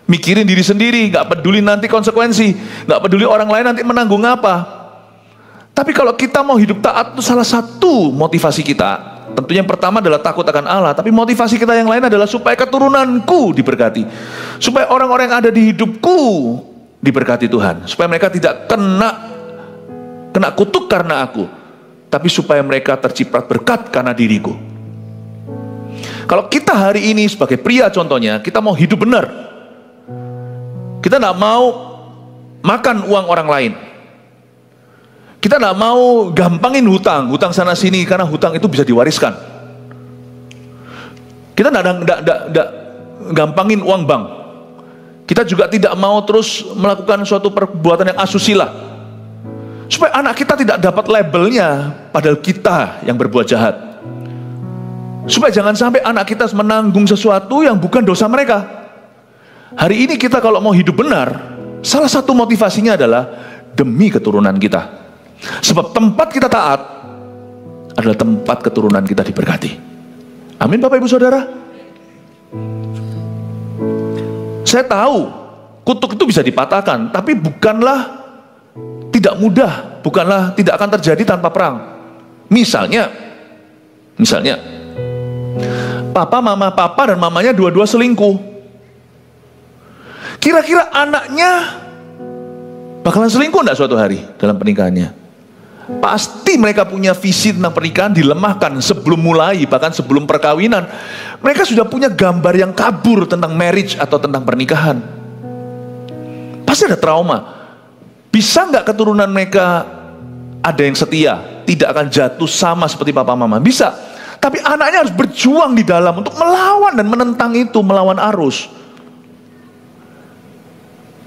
Mikirin diri sendiri, gak peduli nanti konsekuensi, gak peduli orang lain nanti menanggung apa. Tapi kalau kita mau hidup taat, itu salah satu motivasi kita. Tentunya yang pertama adalah takut akan Allah, tapi motivasi kita yang lain adalah supaya keturunanku diberkati, supaya orang-orang yang ada di hidupku diberkati Tuhan, supaya mereka tidak kena kutuk karena aku, tapi supaya mereka terciprat berkat karena diriku. Kalau kita hari ini sebagai pria contohnya, kita mau hidup benar, Kita tidak mau makan uang orang lain. Kita tidak mau gampangin hutang sana sini, karena hutang itu bisa diwariskan. Kita tidak gampangin uang bank. Kita juga tidak mau terus melakukan suatu perbuatan yang asusila, supaya anak kita tidak dapat labelnya padahal kita yang berbuat jahat. Supaya jangan sampai anak kita menanggung sesuatu yang bukan dosa mereka. Hari ini kita kalau mau hidup benar, salah satu motivasinya adalah demi keturunan kita. Sebab tempat kita taat adalah tempat keturunan kita diberkati. Amin Bapak Ibu Saudara. Saya tahu kutuk itu bisa dipatahkan, tapi bukanlah tidak mudah, bukanlah tidak akan terjadi tanpa perang. Misalnya papa dan mamanya dua-dua selingkuh. Kira-kira anaknya bakalan selingkuh enggak suatu hari dalam pernikahannya? Pasti mereka punya visi tentang pernikahan dilemahkan sebelum mulai, bahkan sebelum perkawinan. Mereka sudah punya gambar yang kabur tentang marriage atau tentang pernikahan. Pasti ada trauma. Bisa nggak keturunan mereka ada yang setia, tidak akan jatuh sama seperti papa mama? Bisa. Tapi anaknya harus berjuang di dalam untuk melawan dan menentang itu, melawan arus.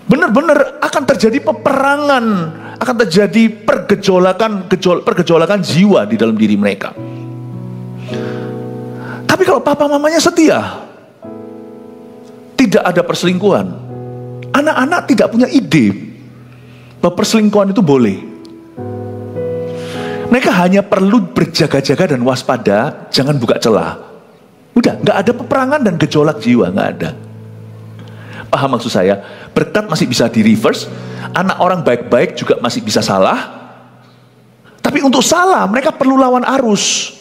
Benar-benar akan terjadi peperangan, akan terjadi pergejolakan jiwa di dalam diri mereka. Tapi kalau papa mamanya setia, tidak ada perselingkuhan, anak-anak tidak punya ide bahwa perselingkuhan itu boleh. Mereka hanya perlu berjaga-jaga dan waspada, jangan buka celah. Udah, nggak ada peperangan dan gejolak jiwa, nggak ada. Paham maksud saya? Berkat masih bisa di reverse. Anak orang baik-baik juga masih bisa salah. Tapi untuk salah mereka perlu lawan arus.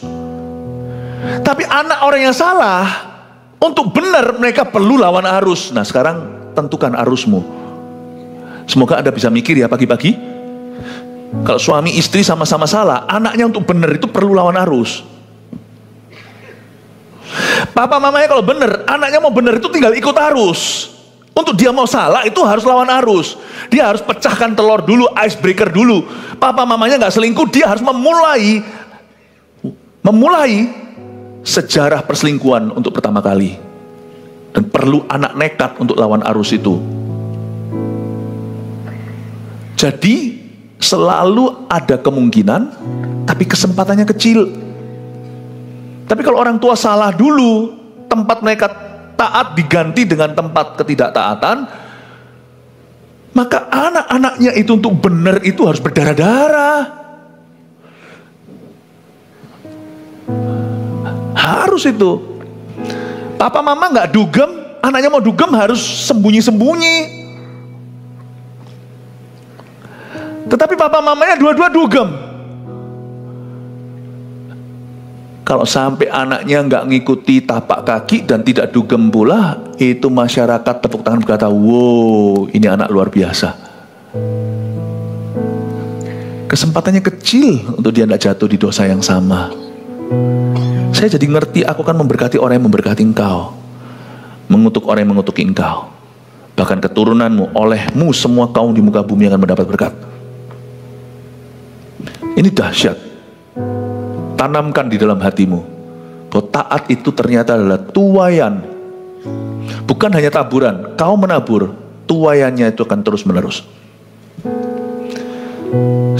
Tapi anak orang yang salah, untuk benar mereka perlu lawan arus. Nah sekarang tentukan arusmu. Semoga Anda bisa mikir ya pagi-pagi. Kalau suami istri sama-sama salah, anaknya untuk benar itu perlu lawan arus. Papa mamanya kalau benar, anaknya mau benar itu tinggal ikut arus. Untuk dia mau salah itu harus lawan arus. Dia harus pecahkan telur dulu, icebreaker dulu. Papa mamanya nggak selingkuh, dia harus memulai sejarah perselingkuhan untuk pertama kali. Dan perlu anak nekat untuk lawan arus itu. Jadi selalu ada kemungkinan, tapi kesempatannya kecil. Tapi kalau orang tua salah dulu, tempat mereka taat diganti dengan tempat ketidaktaatan, maka anak-anaknya itu untuk benar itu harus berdarah-darah. Harus itu. Papa mama nggak dugem, anaknya mau dugem harus sembunyi-sembunyi. Tetapi papa mamanya dua-dua dugem. Kalau sampai anaknya nggak ngikuti tapak kaki dan tidak dugem pula, itu masyarakat tepuk tangan berkata, wow, ini anak luar biasa. Kesempatannya kecil untuk dia tidak jatuh di dosa yang sama. Saya jadi ngerti, aku akan memberkati orang yang memberkati engkau, mengutuk orang yang mengutuki engkau. Bahkan keturunanmu, olehmu semua kaum di muka bumi akan mendapat berkat. Ini dahsyat. Tanamkan di dalam hatimu bahwa taat itu ternyata adalah tuaian, bukan hanya taburan. Kau menabur, tuaiannya itu akan terus menerus.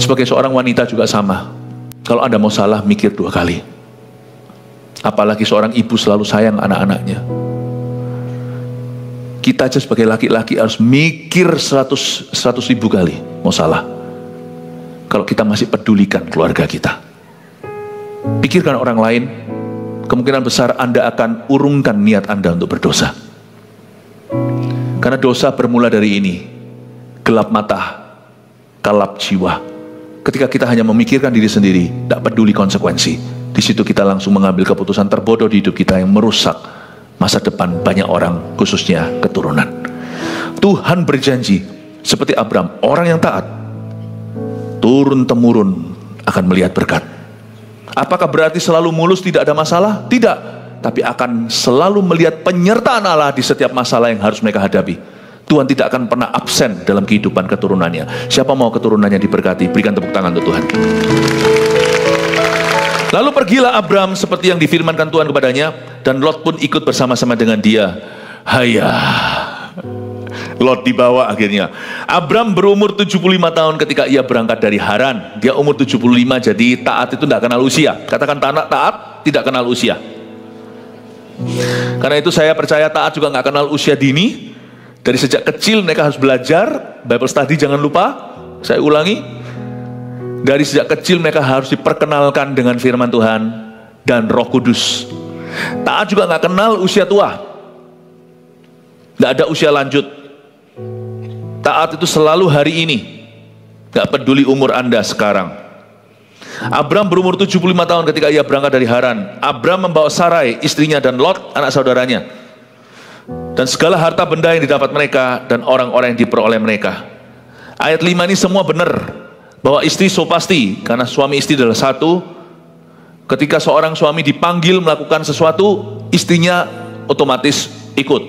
Sebagai seorang wanita juga sama. Kalau Anda mau salah, mikir 2 kali. Apalagi seorang ibu selalu sayang anak-anaknya. Kita aja sebagai laki-laki harus mikir 100 ribu kali mau salah. Kalau kita masih pedulikan keluarga kita. Pikirkan orang lain, kemungkinan besar Anda akan urungkan niat Anda untuk berdosa. Karena dosa bermula dari ini, gelap mata, kalap jiwa. Ketika kita hanya memikirkan diri sendiri, tidak peduli konsekuensi, di situ kita langsung mengambil keputusan terbodoh di hidup kita yang merusak masa depan banyak orang, khususnya keturunan. Tuhan berjanji, seperti Abraham, orang yang taat, turun-temurun akan melihat berkat. Apakah berarti selalu mulus tidak ada masalah? Tidak. Tapi akan selalu melihat penyertaan Allah di setiap masalah yang harus mereka hadapi. Tuhan tidak akan pernah absen dalam kehidupan keturunannya. Siapa mau keturunannya diberkati? Berikan tepuk tangan untuk Tuhan. Lalu pergilah Abram seperti yang difirmankan Tuhan kepadanya, dan Lot pun ikut bersama-sama dengan dia. Lot dibawa akhirnya. Abram berumur 75 tahun ketika ia berangkat dari Haran. Dia umur 75, jadi taat itu tidak kenal usia. Katakan taat tidak kenal usia. Karena itu saya percaya taat juga nggak kenal usia dini. Dari sejak kecil mereka harus belajar Bible study, jangan lupa. Saya ulangi, dari sejak kecil mereka harus diperkenalkan dengan firman Tuhan dan Roh Kudus. Taat juga nggak kenal usia tua. Nggak ada usia lanjut. Taat itu selalu hari ini, nggak peduli umur Anda sekarang. Abram berumur 75 tahun ketika ia berangkat dari Haran. Abram membawa Sarai, istrinya, dan Lot, anak saudaranya, dan segala harta benda yang didapat mereka, dan orang-orang yang diperoleh mereka. Ayat 5 ini semua benar, bahwa istri so pasti, karena suami istri adalah satu. Ketika seorang suami dipanggil melakukan sesuatu, istrinya otomatis ikut,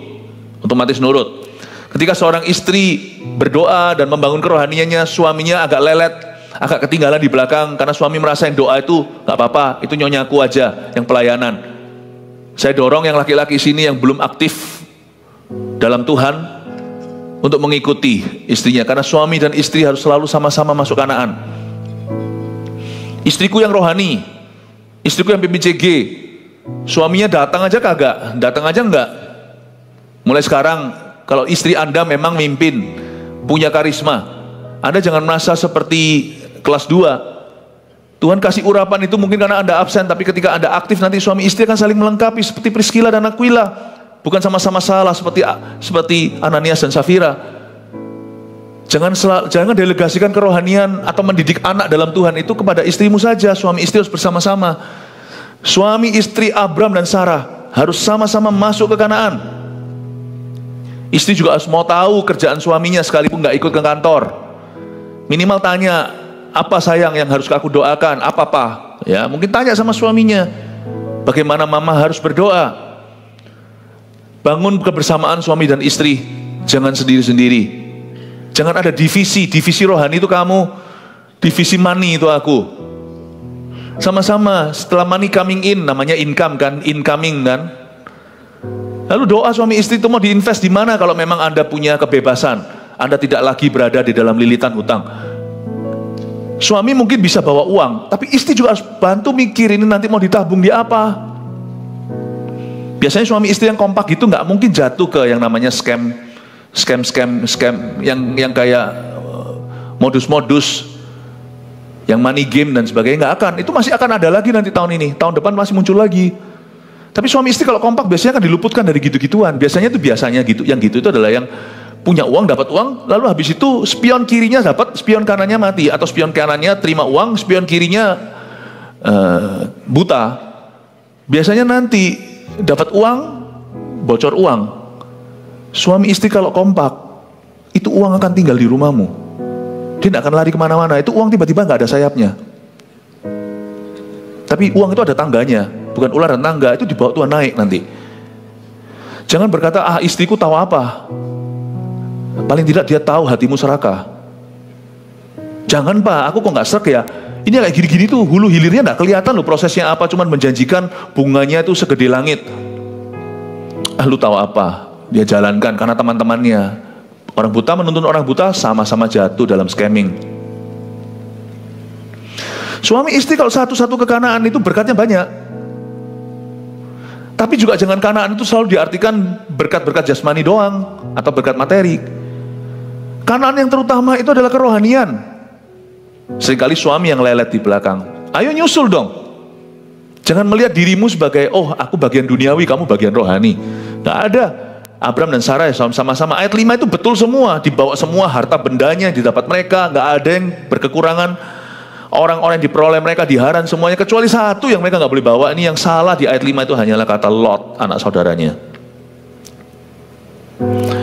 otomatis nurut. Ketika seorang istri berdoa dan membangun kerohaniannya, suaminya agak lelet, agak ketinggalan di belakang, karena suami merasa yang doa itu gak apa-apa, itu nyonyaku aja yang pelayanan. Saya dorong yang laki-laki sini yang belum aktif dalam Tuhan untuk mengikuti istrinya, karena suami dan istri harus selalu sama-sama masuk Kanaan. Istriku yang rohani, istriku yang PPCG, suaminya datang aja kagak, datang aja enggak. Mulai sekarang, kalau istri Anda memang mimpin, punya karisma, Anda jangan merasa seperti kelas 2. Tuhan kasih urapan itu mungkin karena Anda absen, tapi ketika Anda aktif nanti suami istri akan saling melengkapi seperti Priscilla dan Aquila. Bukan sama-sama salah seperti Ananias dan Safira. Jangan delegasikan kerohanian atau mendidik anak dalam Tuhan itu kepada istrimu saja. Suami istri harus bersama-sama. Suami istri Abram dan Sarah harus sama-sama masuk ke Kanaan. Istri juga harus mau tahu kerjaan suaminya sekalipun nggak ikut ke kantor. Minimal tanya, apa sayang yang harus aku doakan, apa pak? Ya, mungkin tanya sama suaminya, bagaimana mama harus berdoa. Bangun kebersamaan suami dan istri, jangan sendiri-sendiri. Jangan ada divisi rohani itu kamu, divisi money itu aku. Sama-sama, setelah money coming in, namanya income kan, incoming kan. Lalu doa suami istri itu mau diinvest di mana kalau memang Anda punya kebebasan, Anda tidak lagi berada di dalam lilitan hutang. Suami mungkin bisa bawa uang, tapi istri juga harus bantu mikir ini nanti mau ditabung di apa. Biasanya suami istri yang kompak gitu nggak mungkin jatuh ke yang namanya scam yang kayak modus-modus, yang money game dan sebagainya, nggak akan. Itu masih akan ada lagi nanti tahun ini, tahun depan masih muncul lagi. Tapi suami istri kalau kompak biasanya kan diluputkan dari gitu-gituan. Biasanya gitu, yang gitu itu adalah yang punya uang, dapat uang, lalu habis itu spion kirinya dapat, spion kanannya mati, atau spion kanannya terima uang, spion kirinya buta. Biasanya nanti dapat uang, bocor uang. Suami istri kalau kompak, itu uang akan tinggal di rumahmu. Dia tidak akan lari kemana-mana. Itu uang tiba-tiba nggak ada sayapnya. Tapi uang itu ada tangganya, bukan ular dan tangga, itu dibawa Tuhan naik nanti. Jangan berkata, istriku tahu apa. Paling tidak dia tahu hatimu serakah. Jangan pak, aku kok nggak serak ya. Ini kayak gini-gini tuh, hulu hilirnya nggak kelihatan loh prosesnya apa, cuman menjanjikan bunganya itu segede langit. Lu tahu apa? Dia jalankan karena teman-temannya. Orang buta menuntun orang buta, sama-sama jatuh dalam scamming. Suami istri kalau satu-satu ke Kanaan itu berkatnya banyak. Tapi juga jangan Kanaan itu selalu diartikan berkat-berkat jasmani doang atau berkat materi. Kanaan yang terutama itu adalah kerohanian. Seringkali suami yang lelet di belakang. Ayo nyusul dong. Jangan melihat dirimu sebagai, oh aku bagian duniawi, kamu bagian rohani. Gak ada. Abram dan Sarah sama-sama. Ayat 5 itu betul semua. Dibawa semua harta bendanya yang didapat mereka. Gak ada yang berkekurangan. Orang-orang yang diperoleh mereka di Haran semuanya, kecuali satu yang mereka nggak boleh bawa. Ini yang salah di ayat 5 itu hanyalah kata Lot, anak saudaranya.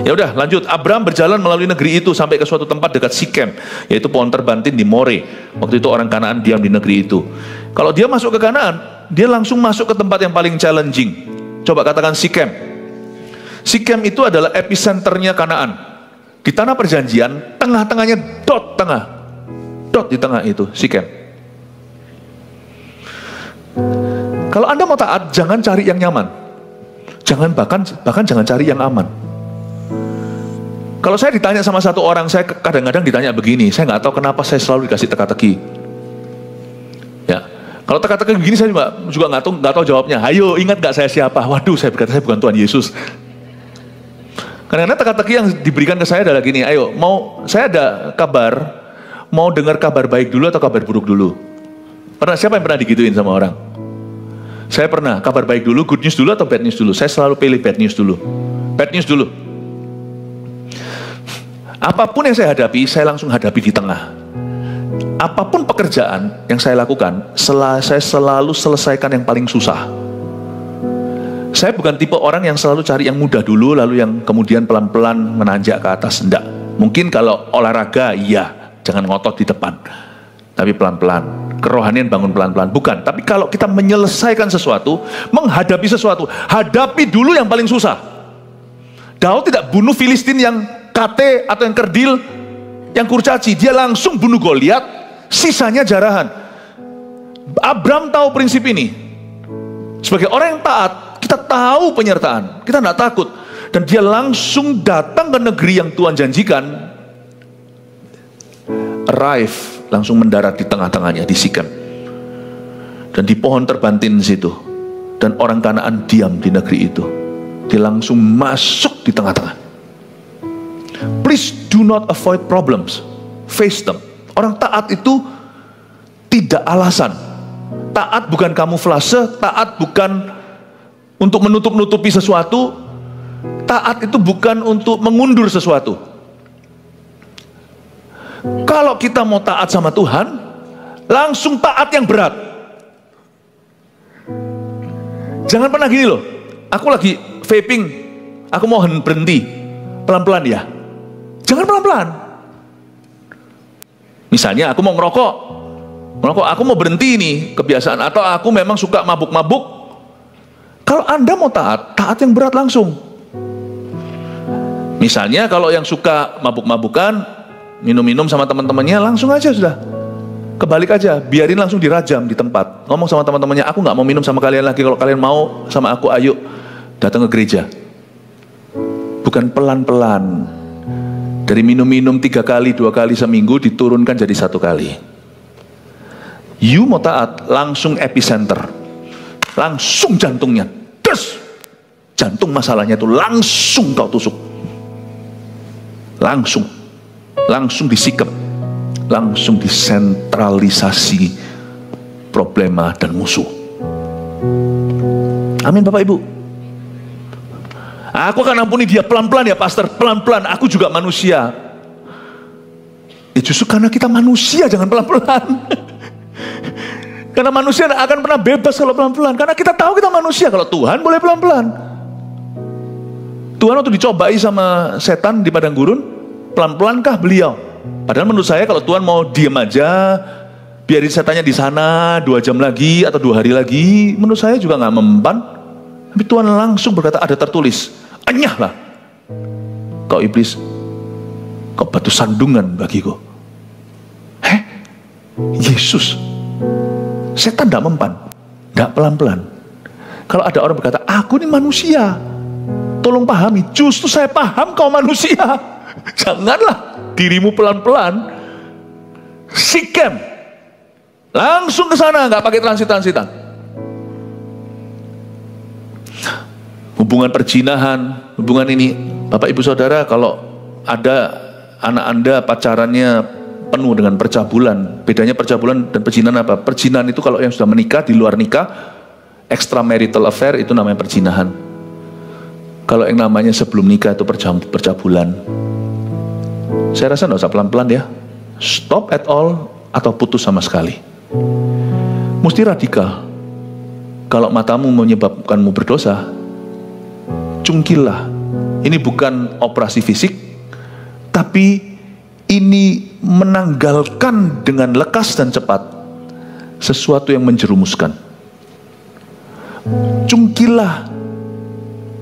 Ya udah lanjut. Abram berjalan melalui negeri itu sampai ke suatu tempat dekat Sikem, yaitu pohon terbantin di More. Waktu itu orang Kanaan diam di negeri itu. Kalau dia masuk ke Kanaan, dia langsung masuk ke tempat yang paling challenging. Coba katakan Sikem. Sikem itu adalah epicenternya Kanaan. Di tanah perjanjian, tengah-tengahnya dot di tengah itu, Sikem. Kalau Anda mau taat, jangan cari yang nyaman. Bahkan jangan cari yang aman. Kalau saya ditanya sama satu orang, saya kadang-kadang ditanya begini, saya nggak tahu kenapa saya selalu dikasih teka-teki. Ya, kalau teka-teki begini saya juga nggak tahu jawabnya. Ayo, ingat nggak saya siapa? Waduh, saya berkata saya bukan Tuhan Yesus. Karena teka-teki yang diberikan ke saya adalah gini, ayo, saya ada kabar, mau dengar kabar baik dulu atau kabar buruk dulu? Siapa yang pernah digituin sama orang? Saya pernah, kabar baik dulu, good news dulu atau bad news dulu? Saya selalu pilih bad news dulu. Bad news dulu. Apapun yang saya hadapi, saya langsung hadapi di tengah. Apapun pekerjaan yang saya lakukan, saya selalu selesaikan yang paling susah. Saya bukan tipe orang yang selalu cari yang mudah dulu, lalu yang kemudian pelan-pelan menanjak ke atas. Enggak. Mungkin kalau olahraga, iya, jangan ngotot di depan. Tapi pelan-pelan. Kerohanian bangun pelan-pelan. Bukan. Tapi kalau kita menyelesaikan sesuatu, menghadapi sesuatu, hadapi dulu yang paling susah. Daud tidak bunuh Filistin yang kate atau yang kerdil, yang kurcaci. Dia langsung bunuh Goliat, sisanya jarahan. Abram tahu prinsip ini. Sebagai orang yang taat, kita tahu penyertaan, kita tidak takut. Dan dia langsung datang ke negeri yang Tuhan janjikan. Arrive, langsung mendarat di tengah-tengahnya, di Sikem. Dan di pohon terbantin situ. Dan orang Kanaan diam di negeri itu. Dia langsung masuk di tengah-tengah. Please do not avoid problems. Face them. Orang taat itu tidak alasan. Taat bukan kamuflase, taat bukan untuk menutup-nutupi sesuatu. Taat itu bukan untuk mengundur sesuatu. Kalau kita mau taat sama Tuhan, langsung taat yang berat. Jangan pernah gini loh, aku lagi vaping, aku mau berhenti, pelan-pelan ya. Jangan pelan-pelan. Misalnya aku mau ngerokok, aku mau berhenti nih kebiasaan, atau aku memang suka mabuk-mabuk. Kalau Anda mau taat, taat yang berat langsung. Misalnya kalau yang suka mabuk-mabukan, minum-minum sama teman-temannya, langsung aja sudah. Kebalik aja, biarin langsung dirajam di tempat. Ngomong sama teman-temannya, aku nggak mau minum sama kalian lagi. Kalau kalian mau sama aku, ayo datang ke gereja. Bukan pelan-pelan. Dari minum-minum 3 kali, 2 kali seminggu diturunkan jadi 1 kali. You mau taat, langsung epicenter. Langsung jantungnya, terus jantung masalahnya itu langsung kau tusuk, langsung disikap, langsung disentralisasi problema dan musuh. Amin Bapak Ibu. Aku akan ampuni dia pelan-pelan ya pastor, pelan-pelan, aku juga manusia. Justru karena kita manusia jangan pelan-pelan. Karena manusia tidak akan pernah bebas kalau pelan-pelan. Karena kita tahu kita manusia. Kalau Tuhan boleh pelan-pelan. Tuhan waktu dicobai sama setan di padang gurun, pelan-pelankah beliau? Padahal menurut saya kalau Tuhan mau diam aja, biarin setannya di sana 2 jam lagi atau 2 hari lagi, menurut saya juga nggak mempan. Tapi Tuhan langsung berkata, ada tertulis, enyahlah kau iblis, kau batu sandungan bagiku. Yesus, setan tidak mempan, tidak pelan-pelan. Kalau ada orang berkata, aku ini manusia, tolong pahami, justru saya paham kau manusia. Janganlah dirimu pelan-pelan. Sikem, langsung ke sana, nggak pakai transit-transitan. Hubungan perjinahan, hubungan ini, Bapak Ibu Saudara, kalau ada anak Anda pacarannya penuh dengan percabulan. Bedanya percabulan dan perjinahan apa? Perjinahan itu kalau yang sudah menikah, di luar nikah, extramarital affair, itu namanya perjinahan. Kalau yang namanya sebelum nikah itu percabulan. Saya rasa nggak usah pelan-pelan ya. Stop at all atau putus sama sekali. Mesti radikal. Kalau matamu menyebabkanmu berdosa, cungkillah. Ini bukan operasi fisik, tapi ini menanggalkan dengan lekas dan cepat sesuatu yang menjerumuskan. Cungkillah,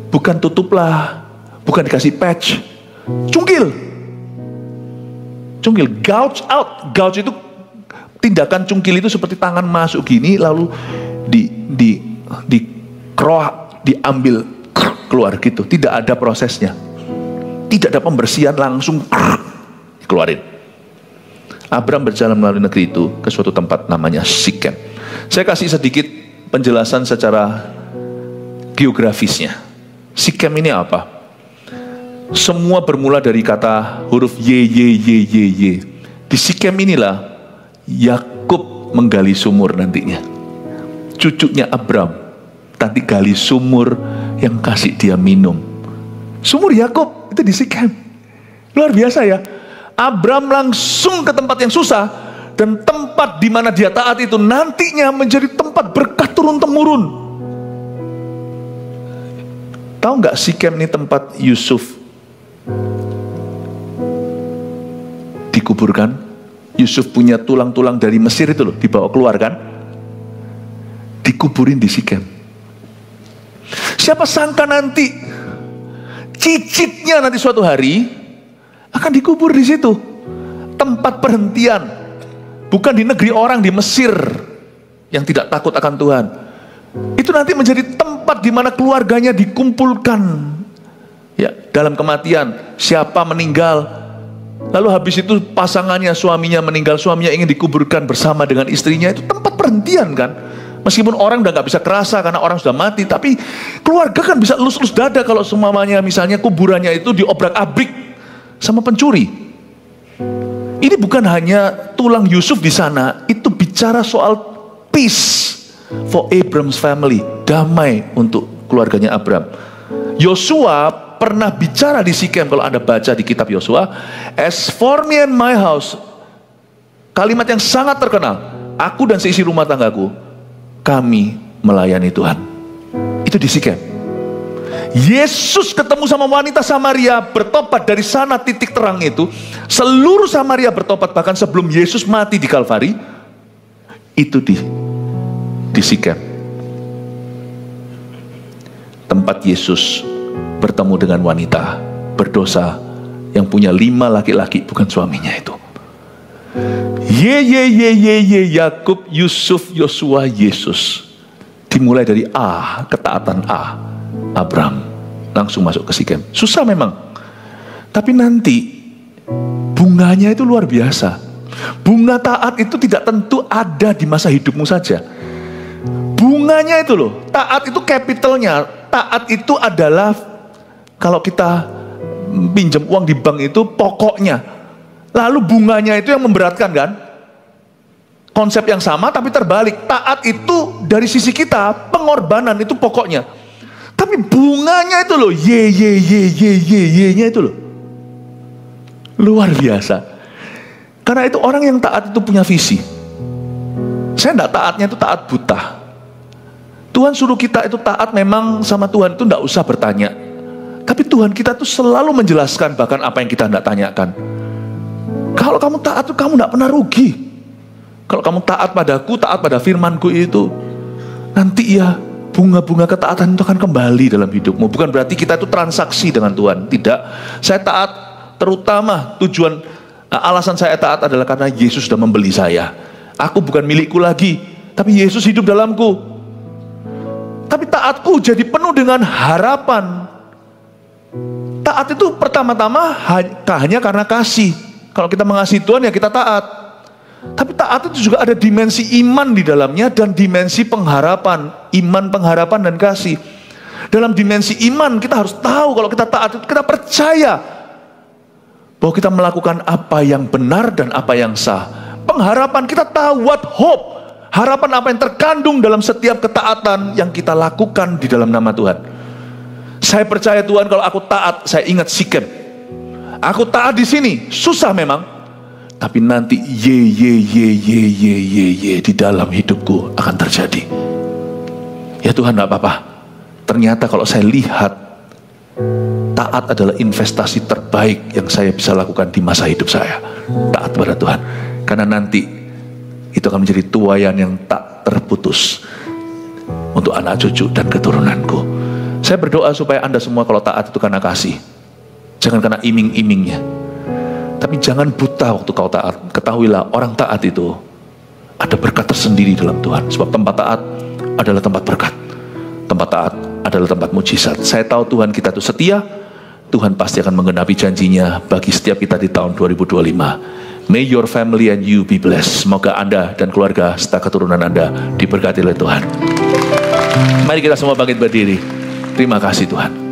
bukan tutuplah, bukan dikasih patch. Cungkil, Cungkil, gouge out. Gouge itu tindakan cungkil itu seperti tangan masuk gini lalu diambil keluar gitu. Tidak ada prosesnya. Tidak ada pembersihan, langsung keluarin. Abram berjalan melalui negeri itu ke suatu tempat namanya Sikem. Saya kasih sedikit penjelasan secara geografisnya. Sikem ini apa? Semua bermula dari kata huruf Y. Di Sikem inilah Yakub menggali sumur nantinya. Cucunya Abram nanti gali sumur yang kasih dia minum. Sumur Yakub itu di Sikem. Luar biasa ya. Abram langsung ke tempat yang susah, dan tempat di mana dia taat itu nantinya menjadi tempat berkat turun-temurun. Tahu nggak Sikem ini tempat Yusuf dikuburkan? Yusuf punya tulang-tulang dari Mesir itu loh, dibawa keluar kan? Dikuburin di Sikem. Siapa sangka nanti cicitnya nanti suatu hari akan dikubur di situ. Tempat perhentian. Bukan di negeri orang di Mesir yang tidak takut akan Tuhan. Itu nanti menjadi tempat di mana keluarganya dikumpulkan. Ya, dalam kematian, siapa meninggal, lalu habis itu pasangannya, suaminya meninggal, suaminya ingin dikuburkan bersama dengan istrinya, itu tempat perhentian kan. Meskipun orang udah gak bisa kerasa karena orang sudah mati, tapi keluarga kan bisa elus-elus dada kalau semuanya misalnya kuburannya itu diobrak-abrik sama pencuri. Ini bukan hanya tulang Yusuf di sana, itu bicara soal peace for Abram's family, damai untuk keluarganya Abram. Yosua pernah bicara di Sikem, kalau Anda baca di kitab Yosua, as for me and my house, kalimat yang sangat terkenal, aku dan seisi rumah tanggaku, kami melayani Tuhan. Itu di Sikem. Yesus ketemu sama wanita Samaria, bertobat dari sana titik terang itu. Seluruh Samaria bertobat, bahkan sebelum Yesus mati di Kalvari. Itu di Sikem. Tempat Yesus bertemu dengan wanita berdosa yang punya 5 laki-laki, bukan suaminya itu. Yakub, Yusuf, Yosua, Yesus. Dimulai dari ketaatan Abram, langsung masuk ke Sikem. Susah memang, tapi nanti bunganya itu luar biasa. Bunga taat itu tidak tentu ada di masa hidupmu saja. Bunganya itu loh, taat itu capitalnya. Taat itu adalah, kalau kita pinjam uang di bank itu pokoknya. Lalu bunganya itu yang memberatkan kan? Konsep yang sama tapi terbalik. Taat itu dari sisi kita, pengorbanan itu pokoknya. Tapi bunganya itu loh, nya itu loh, luar biasa. Karena itu orang yang taat itu punya visi. Saya enggak taatnya itu taat buta. Tuhan suruh kita itu taat memang sama Tuhan itu enggak usah bertanya. Tapi Tuhan kita tuh selalu menjelaskan bahkan apa yang kita enggak tanyakan. Kalau kamu taat itu kamu enggak pernah rugi. Kalau kamu taat padaku, taat pada firmanku itu, nanti ya bunga-bunga ketaatan itu akan kembali dalam hidupmu. Bukan berarti kita itu transaksi dengan Tuhan. Tidak. Saya taat terutama tujuan, alasan saya taat adalah karena Yesus sudah membeli saya. Aku bukan milikku lagi, tapi Yesus hidup dalamku. Tapi taatku jadi penuh dengan harapan. Taat itu pertama-tama hanya karena kasih. Kalau kita mengasihi Tuhan ya kita taat. Tapi taat itu juga ada dimensi iman di dalamnya dan dimensi pengharapan. Iman, pengharapan, dan kasih. Dalam dimensi iman kita harus tahu kalau kita taat itu kita percaya bahwa kita melakukan apa yang benar dan apa yang sah. Pengharapan kita tahu what hope. Harapan apa yang terkandung dalam setiap ketaatan yang kita lakukan di dalam nama Tuhan. Saya percaya Tuhan, kalau aku taat, saya ingat Sikem. Aku taat di sini, susah memang. Tapi nanti di dalam hidupku akan terjadi. Ya Tuhan, gak apa-apa. Ternyata kalau saya lihat, taat adalah investasi terbaik yang saya bisa lakukan di masa hidup saya. Taat pada Tuhan. Karena nanti itu akan menjadi tuaian yang tak terputus untuk anak cucu dan keturunanku. Saya berdoa supaya Anda semua kalau taat itu karena kasih. Jangan karena iming-imingnya. Tapi jangan buta fakta waktu kau taat. Ketahuilah orang taat itu ada berkat tersendiri dalam Tuhan. Sebab tempat taat adalah tempat berkat. Tempat taat adalah tempat mujizat. Saya tahu Tuhan kita itu setia. Tuhan pasti akan menggenapi janjinya bagi setiap kita di tahun 2025. May your family and you be blessed. Semoga Anda dan keluarga serta keturunan Anda diberkati oleh Tuhan. Mari kita semua bangkit berdiri. Terima kasih Tuhan.